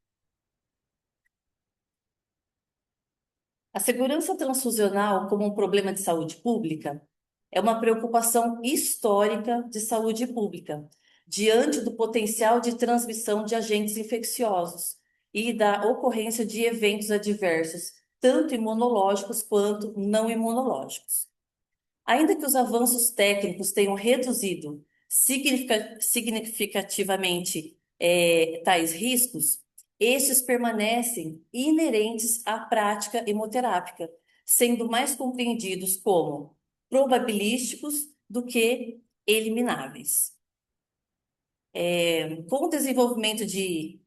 Speaker 9: A segurança transfusional como um problema de saúde pública é uma preocupação histórica de saúde pública, diante do potencial de transmissão de agentes infecciosos e da ocorrência de eventos adversos, tanto imunológicos quanto não imunológicos. Ainda que os avanços técnicos tenham reduzido significativamente tais riscos, estes permanecem inerentes à prática hemoterápica, sendo mais compreendidos como probabilísticos do que elimináveis. Com o desenvolvimento de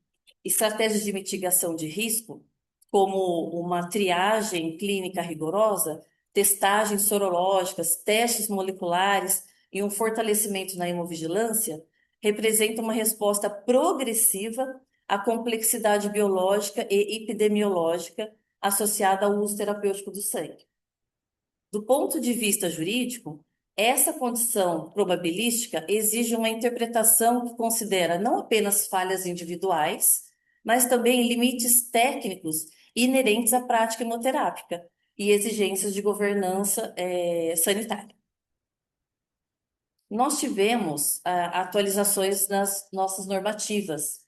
Speaker 9: estratégias de mitigação de risco, como uma triagem clínica rigorosa, testagens sorológicas, testes moleculares e um fortalecimento na hemovigilância, representa uma resposta progressiva à complexidade biológica e epidemiológica associada ao uso terapêutico do sangue. Do ponto de vista jurídico, essa condição probabilística exige uma interpretação que considera não apenas falhas individuais, mas também limites técnicos inerentes à prática hemoterápica e exigências de governança sanitária. Nós tivemos atualizações nas nossas normativas.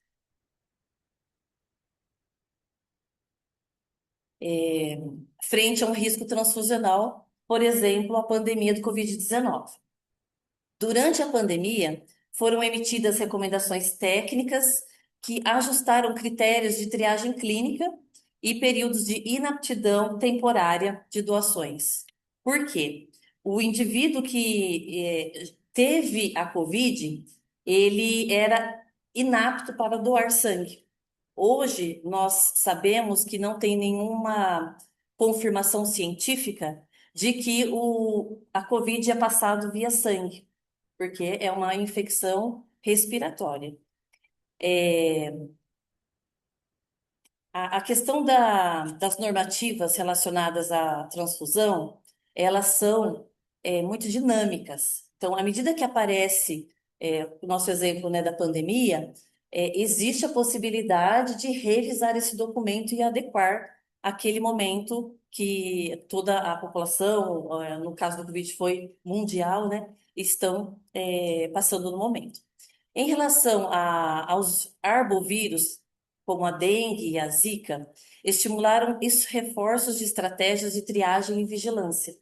Speaker 9: Frente a um risco transfusional, por exemplo, a pandemia do Covid-19. Durante a pandemia, foram emitidas recomendações técnicas que ajustaram critérios de triagem clínica e períodos de inaptidão temporária de doações. Por quê? O indivíduo que teve a Covid, ele era inapto para doar sangue. Hoje, nós sabemos que não tem nenhuma confirmação científica de que a Covid é passado via sangue, porque é uma infecção respiratória. A questão das normativas relacionadas à transfusão, elas são muito dinâmicas. Então, à medida que aparece o nosso exemplo, né, da pandemia, existe a possibilidade de revisar esse documento e adequar aquele momento que toda a população, no caso do Covid foi mundial, né, estão passando no momento. Em relação aos arbovírus, como a dengue e a zika, estimularam reforços de estratégias de triagem e vigilância,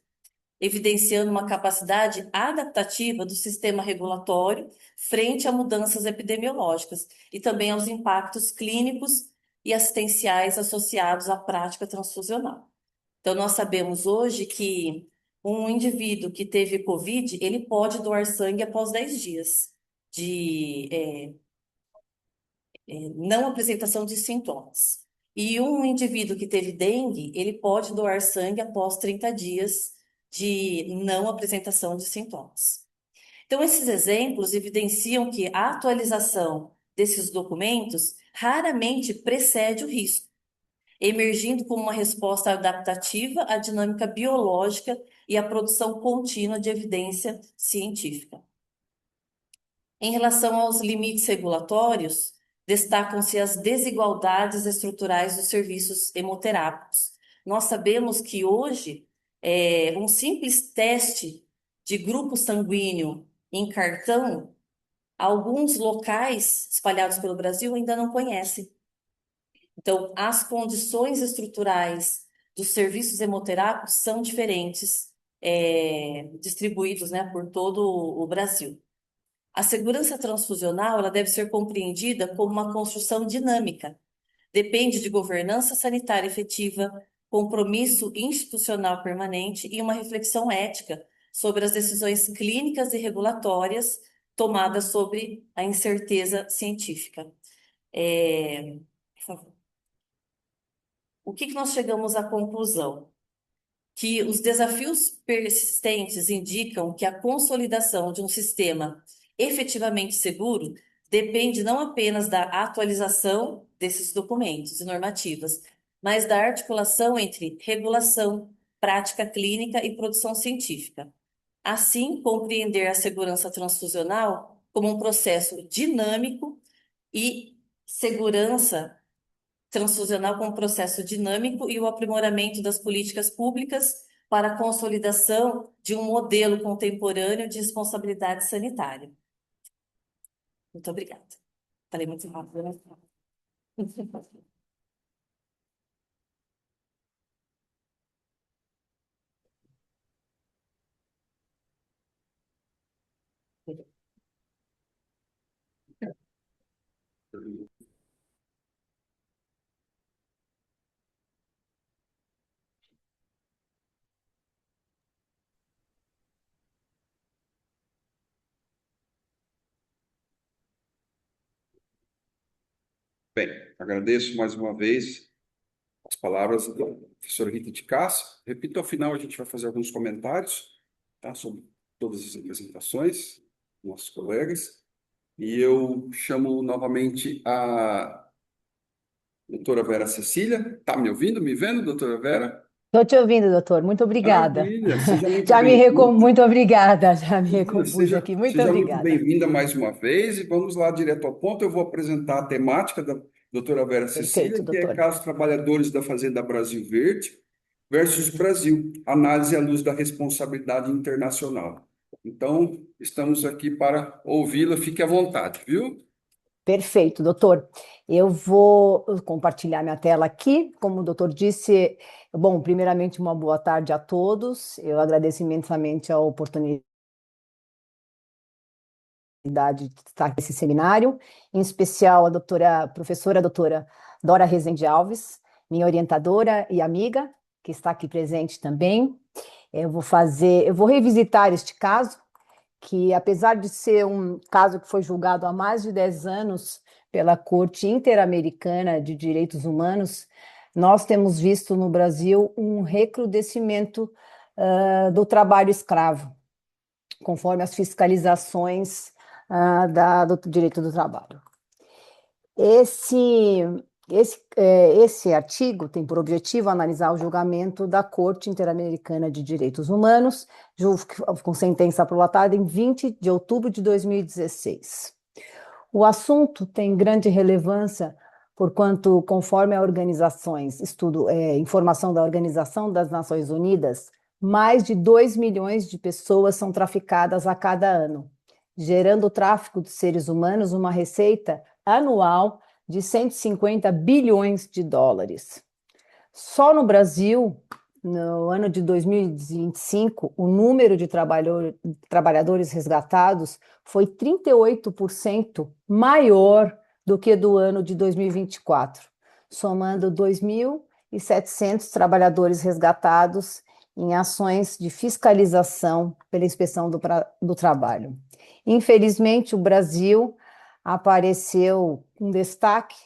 Speaker 9: evidenciando uma capacidade adaptativa do sistema regulatório frente a mudanças epidemiológicas e também aos impactos clínicos e assistenciais associados à prática transfusional. Então, nós sabemos hoje que um indivíduo que teve Covid, ele pode doar sangue após 10 dias de não apresentação de sintomas. E um indivíduo que teve dengue, ele pode doar sangue após 30 dias de não apresentação de sintomas. Então, esses exemplos evidenciam que a atualização desses documentos raramente precede o risco, emergindo como uma resposta adaptativa à dinâmica biológica e à produção contínua de evidência científica. Em relação aos limites regulatórios, destacam-se as desigualdades estruturais dos serviços hemoterápicos. Nós sabemos que hoje, um simples teste de grupo sanguíneo em cartão, alguns locais espalhados pelo Brasil ainda não conhecem. Então, as condições estruturais dos serviços hemoterápicos são diferentes, distribuídos, né, por todo o Brasil. A segurança transfusional, ela deve ser compreendida como uma construção dinâmica. Depende de governança sanitária efetiva, compromisso institucional permanente e uma reflexão ética sobre as decisões clínicas e regulatórias tomadas sobre a incerteza científica. Por favor. O que nós chegamos à conclusão? Que os desafios persistentes indicam que a consolidação de um sistema efetivamente seguro depende não apenas da atualização desses documentos e normativas, mas da articulação entre regulação, prática clínica e produção científica. Assim, compreender a segurança transfusional como um processo dinâmico e segurança transfusional como um processo dinâmico e o aprimoramento das políticas públicas para a consolidação de um modelo contemporâneo de responsabilidade sanitária. Muito obrigada. Falei muito rápido, né?
Speaker 1: Bem, agradeço mais uma vez as palavras da professora Rita de Cássia. Repito, ao final a gente vai fazer alguns comentários, tá, sobre todas as apresentações, nossos colegas, e eu chamo novamente a doutora Vera Cecília. Está me ouvindo, me vendo, doutora Vera?
Speaker 10: Estou te ouvindo, doutor. Muito obrigada.
Speaker 1: Maravilha, seja muito
Speaker 10: Já me
Speaker 1: bem-vinda.
Speaker 10: muito obrigada, já me
Speaker 1: Imagina,
Speaker 10: recompus aqui. Muito
Speaker 1: seja muito
Speaker 10: obrigada.
Speaker 1: bem-vinda mais uma vez e vamos lá direto ao ponto. Eu vou apresentar a temática da doutora Vera
Speaker 10: Perfeito,
Speaker 1: Cecília, que é
Speaker 10: doutor.
Speaker 1: casos trabalhadores da Fazenda Brasil Verde versus Brasil, análise à luz da responsabilidade internacional. Então, estamos aqui para ouvi-la, fique à vontade, viu?
Speaker 10: Perfeito, doutor. Eu vou compartilhar minha tela aqui. Como o doutor disse, bom, primeiramente, uma boa tarde a todos. Eu agradeço imensamente a oportunidade de estar nesse seminário, em especial a professora doutora Dora Rezende Alves, minha orientadora e amiga, que está aqui presente também. Eu vou revisitar este caso, que apesar de ser um caso que foi julgado há mais de 10 anos pela Corte Interamericana de Direitos Humanos, nós temos visto no Brasil um recrudescimento do trabalho escravo, conforme as fiscalizações do direito do trabalho. Esse artigo tem por objetivo analisar o julgamento da Corte Interamericana de Direitos Humanos, com sentença prolatada em 20 de outubro de 2016. O assunto tem grande relevância, porquanto, conforme a informação da Organização das Nações Unidas, mais de 2 milhões de pessoas são traficadas a cada ano, gerando o tráfico de seres humanos uma receita anual de 150 bilhões de dólares. Só no Brasil, no ano de 2025, o número de trabalhadores resgatados foi 38% maior do que do ano de 2024, somando 2.700 trabalhadores resgatados em ações de fiscalização pela Inspeção do Trabalho. Infelizmente, o Brasil apareceu um destaque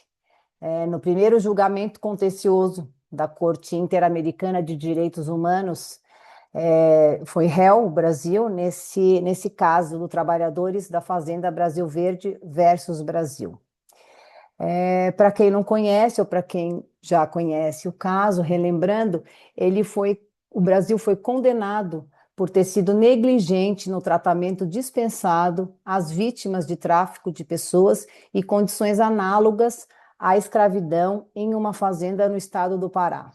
Speaker 10: no primeiro julgamento contencioso da Corte Interamericana de Direitos Humanos. Foi réu o Brasil nesse caso do Trabalhadores da Fazenda Brasil Verde versus Brasil. Para quem não conhece ou para quem já conhece o caso, relembrando, o Brasil foi condenado por ter sido negligente no tratamento dispensado às vítimas de tráfico de pessoas e condições análogas à escravidão em uma fazenda no estado do Pará.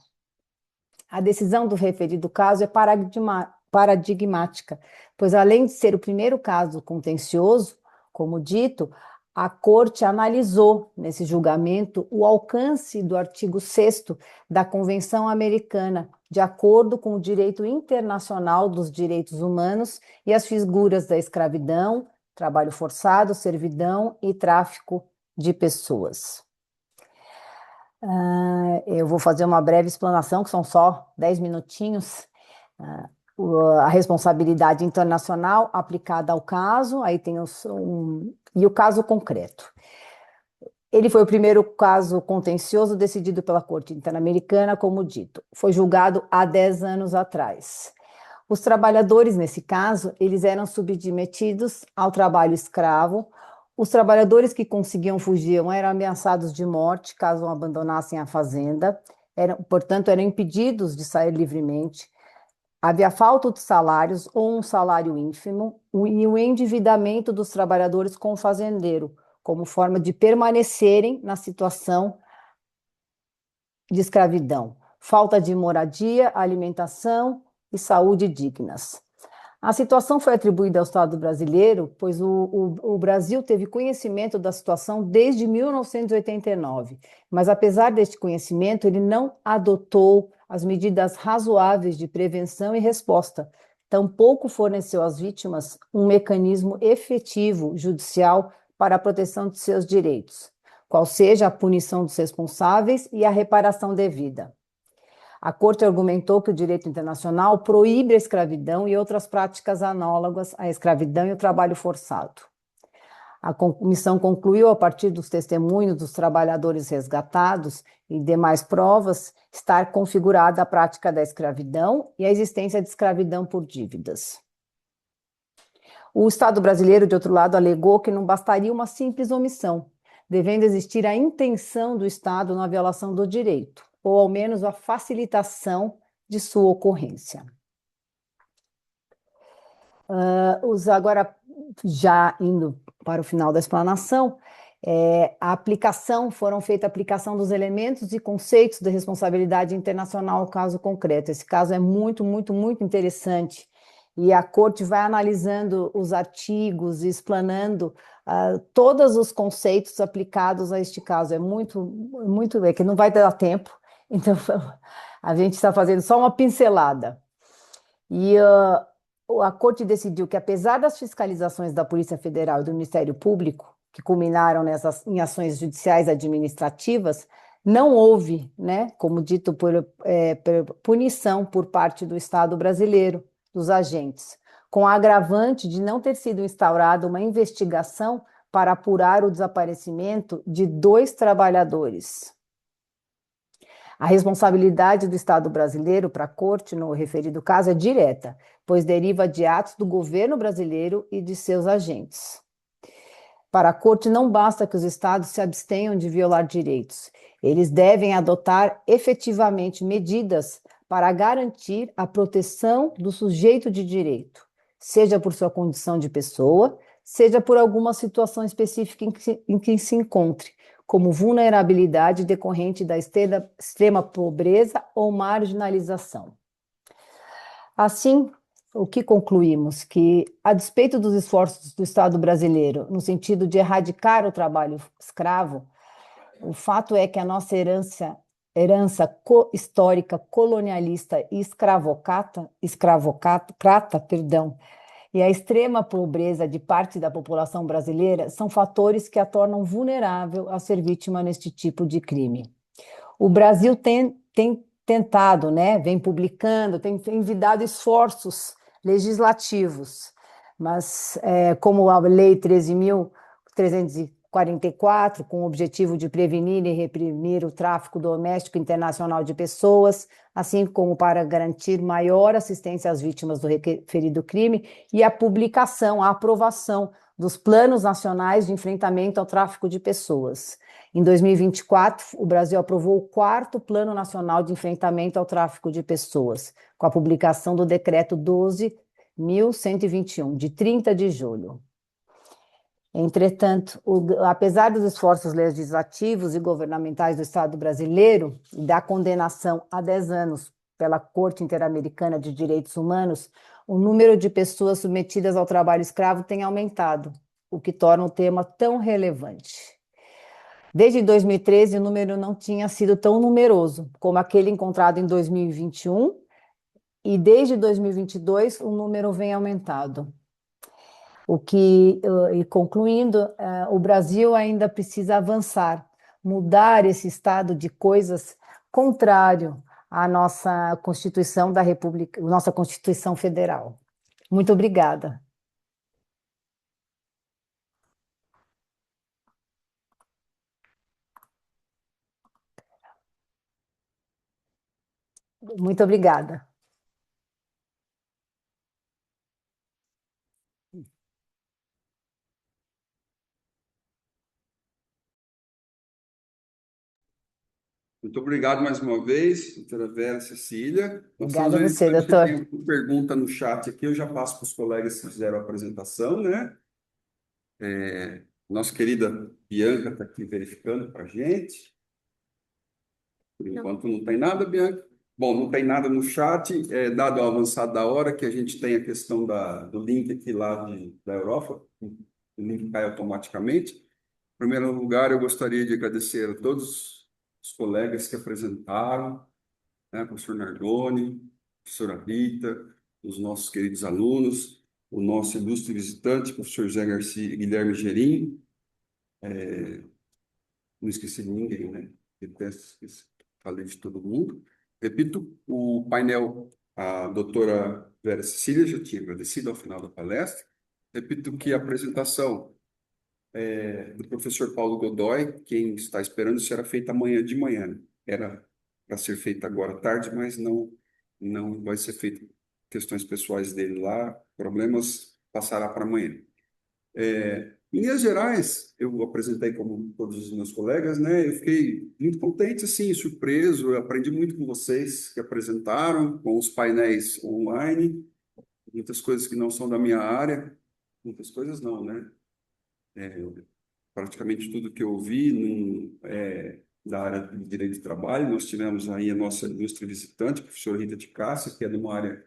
Speaker 10: A decisão do referido caso é paradigmática, pois além de ser o primeiro caso contencioso, como dito, a Corte analisou nesse julgamento o alcance do artigo 6º da Convenção Americana, de acordo com o direito internacional dos direitos humanos e as figuras da escravidão, trabalho forçado, servidão e tráfico de pessoas. Eu vou fazer uma breve explanação, que são só 10 minutinhos. a responsabilidade internacional aplicada ao caso, aí tem e o caso concreto. Ele foi o primeiro caso contencioso decidido pela Corte Interamericana, como dito. Foi julgado há 10 anos atrás. Os trabalhadores, nesse caso, eles eram submetidos ao trabalho escravo. Os trabalhadores que conseguiam fugir eram ameaçados de morte caso abandonassem a fazenda, portanto, eram impedidos de sair livremente. Havia falta de salários ou um salário ínfimo e o endividamento dos trabalhadores com o fazendeiro, como forma de permanecerem na situação de escravidão. Falta de moradia, alimentação e saúde dignas. A situação foi atribuída ao Estado brasileiro, pois o Brasil teve conhecimento da situação desde 1989, mas apesar deste conhecimento, ele não adotou as medidas razoáveis de prevenção e resposta, tampouco forneceu às vítimas um mecanismo efetivo judicial para a proteção de seus direitos, qual seja a punição dos responsáveis e a reparação devida. A Corte argumentou que o direito internacional proíbe a escravidão e outras práticas análogas à escravidão e o trabalho forçado. A comissão concluiu, a partir dos testemunhos dos trabalhadores resgatados e demais provas, estar configurada a prática da escravidão e a existência de escravidão por dívidas. O Estado brasileiro, de outro lado, alegou que não bastaria uma simples omissão, devendo existir a intenção do Estado na violação do direito, ou ao menos a facilitação de sua ocorrência. Agora, já indo para o final da explanação, foram feita a aplicação dos elementos e conceitos de responsabilidade internacional ao caso concreto. Esse caso é muito, muito, muito interessante, e a Corte vai analisando os artigos e explanando todos os conceitos aplicados a este caso. É que não vai dar tempo, então a gente está fazendo só uma pincelada. E a Corte decidiu que, apesar das fiscalizações da Polícia Federal e do Ministério Público, que culminaram em ações judiciais administrativas, não houve, né, como dito, por punição por parte do Estado brasileiro, dos agentes, com a agravante de não ter sido instaurada uma investigação para apurar o desaparecimento de 2 trabalhadores. A responsabilidade do Estado brasileiro para a Corte no referido caso é direta, pois deriva de atos do governo brasileiro e de seus agentes. Para a Corte, não basta que os Estados se abstenham de violar direitos. Eles devem adotar efetivamente medidas para garantir a proteção do sujeito de direito, seja por sua condição de pessoa, seja por alguma situação específica em que se encontre, como vulnerabilidade decorrente da extrema pobreza ou marginalização. Assim, o que concluímos? Que, a despeito dos esforços do Estado brasileiro no sentido de erradicar o trabalho escravo, o fato é que a nossa herança histórica, colonialista e escravocrata, e a extrema pobreza de parte da população brasileira são fatores que a tornam vulnerável a ser vítima neste tipo de crime. O Brasil tem tentado, né, vem publicando, tem envidado esforços legislativos, mas como a Lei 13.344, com o objetivo de prevenir e reprimir o tráfico doméstico internacional de pessoas, assim como para garantir maior assistência às vítimas do referido crime, e a aprovação dos planos nacionais de enfrentamento ao tráfico de pessoas. Em 2024, o Brasil aprovou o 4º Plano Nacional de Enfrentamento ao Tráfico de Pessoas, com a publicação do Decreto 12.121, de 30 de julho. Entretanto, apesar dos esforços legislativos e governamentais do Estado brasileiro e da condenação a 10 anos pela Corte Interamericana de Direitos Humanos, o número de pessoas submetidas ao trabalho escravo tem aumentado, o que torna o tema tão relevante. Desde 2013, o número não tinha sido tão numeroso como aquele encontrado em 2021, e desde 2022 o número vem aumentado. E concluindo, o Brasil ainda precisa avançar, mudar esse estado de coisas contrário a nossa Constituição da República, nossa Constituição Federal. Muito obrigada. Muito obrigada.
Speaker 1: Muito obrigado mais uma vez, doutora Vera Cecília. Nós estamos
Speaker 10: Obrigada a
Speaker 1: vendo
Speaker 10: você,
Speaker 1: que
Speaker 10: doutor.
Speaker 1: tem uma pergunta no chat aqui, eu já passo para os colegas que fizeram a apresentação, né? Nossa querida Bianca está aqui verificando para a gente. Por enquanto não tem nada, Bianca. Bom, não tem nada no chat, dado o avançado da hora, que a gente tem a questão do link aqui lá da Europa, o link cai automaticamente. Em primeiro lugar, eu gostaria de agradecer a todos os colegas que apresentaram, né, professor Nardoni, professora Rita, os nossos queridos alunos, o nosso ilustre visitante, professor José Garcia, Guilherme Gerim, não esqueci de ninguém, né? Detesto esquecer, falei de todo mundo. Repito, o painel, a doutora Vera Cecília já tinha agradecido ao final da palestra. Repito que a apresentação do professor Paulo Godoy, quem está esperando, será feita amanhã de manhã. Era para ser feita agora à tarde, mas não vai ser feito questões pessoais dele lá, problemas passará para amanhã. Em linhas gerais, eu apresentei como todos os meus colegas, né? Eu fiquei muito contente, assim, surpreso. Eu aprendi muito com vocês que apresentaram, com os painéis online, muitas coisas que não são da minha área, muitas coisas não, né? Praticamente tudo que eu vi é da área de direito de trabalho. Nós tivemos aí a nossa ilustre visitante, a professora Rita de Cássia, que é de uma área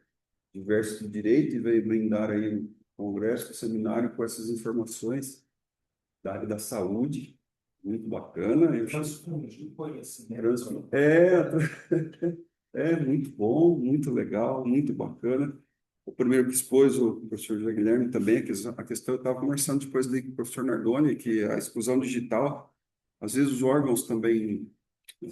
Speaker 1: diversa de direito e veio brindar aí um congresso, um seminário com essas informações da área da saúde, muito bacana.
Speaker 6: Transfundir conhecimento.
Speaker 1: Muito bom, muito legal, muito bacana. O primeiro que expôs, o professor José Guilherme, também, a questão, eu estava conversando depois com o professor Nardoni, que a exclusão digital, às vezes os órgãos também,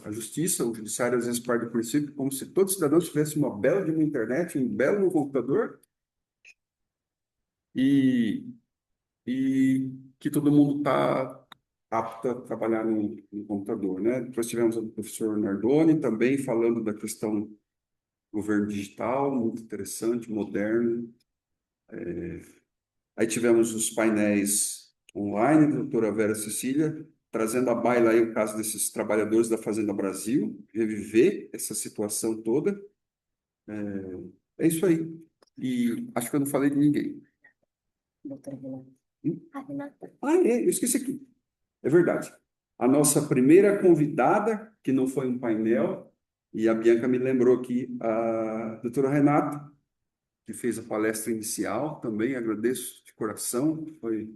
Speaker 1: a justiça, o judiciário, às vezes parte do princípio como se todo cidadão tivesse uma bela de uma internet, um belo no computador, e que todo mundo está apto a trabalhar no computador, né? Depois tivemos o professor Nardoni também falando da questão do governo digital, muito interessante, moderno. Aí tivemos os painéis online, da doutora Vera Cecília, trazendo à baila aí o caso desses trabalhadores da Fazenda Brasil, reviver essa situação toda. É isso aí. E acho que eu não falei de ninguém.
Speaker 8: Doutora Renata. A Renata.
Speaker 1: Eu esqueci aqui. É verdade. A nossa primeira convidada, que não foi um painel, e a Bianca me lembrou aqui, a doutora Renata, que fez a palestra inicial, também agradeço de coração, foi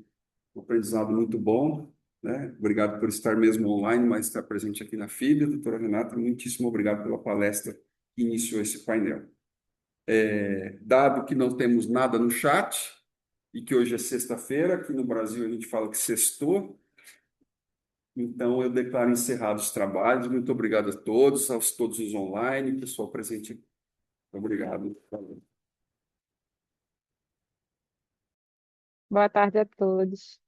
Speaker 1: um aprendizado muito bom, né? Obrigado por estar mesmo online, mas estar presente aqui na FIB. Doutora Renata, muitíssimo obrigado pela palestra que iniciou esse painel. Dado que não temos nada no chat, e que hoje é sexta-feira, aqui no Brasil a gente fala que sextou, então eu declaro encerrados os trabalhos. Muito obrigado a todos, todos os online, pessoal presente aqui. Obrigado.
Speaker 2: Boa tarde a todos.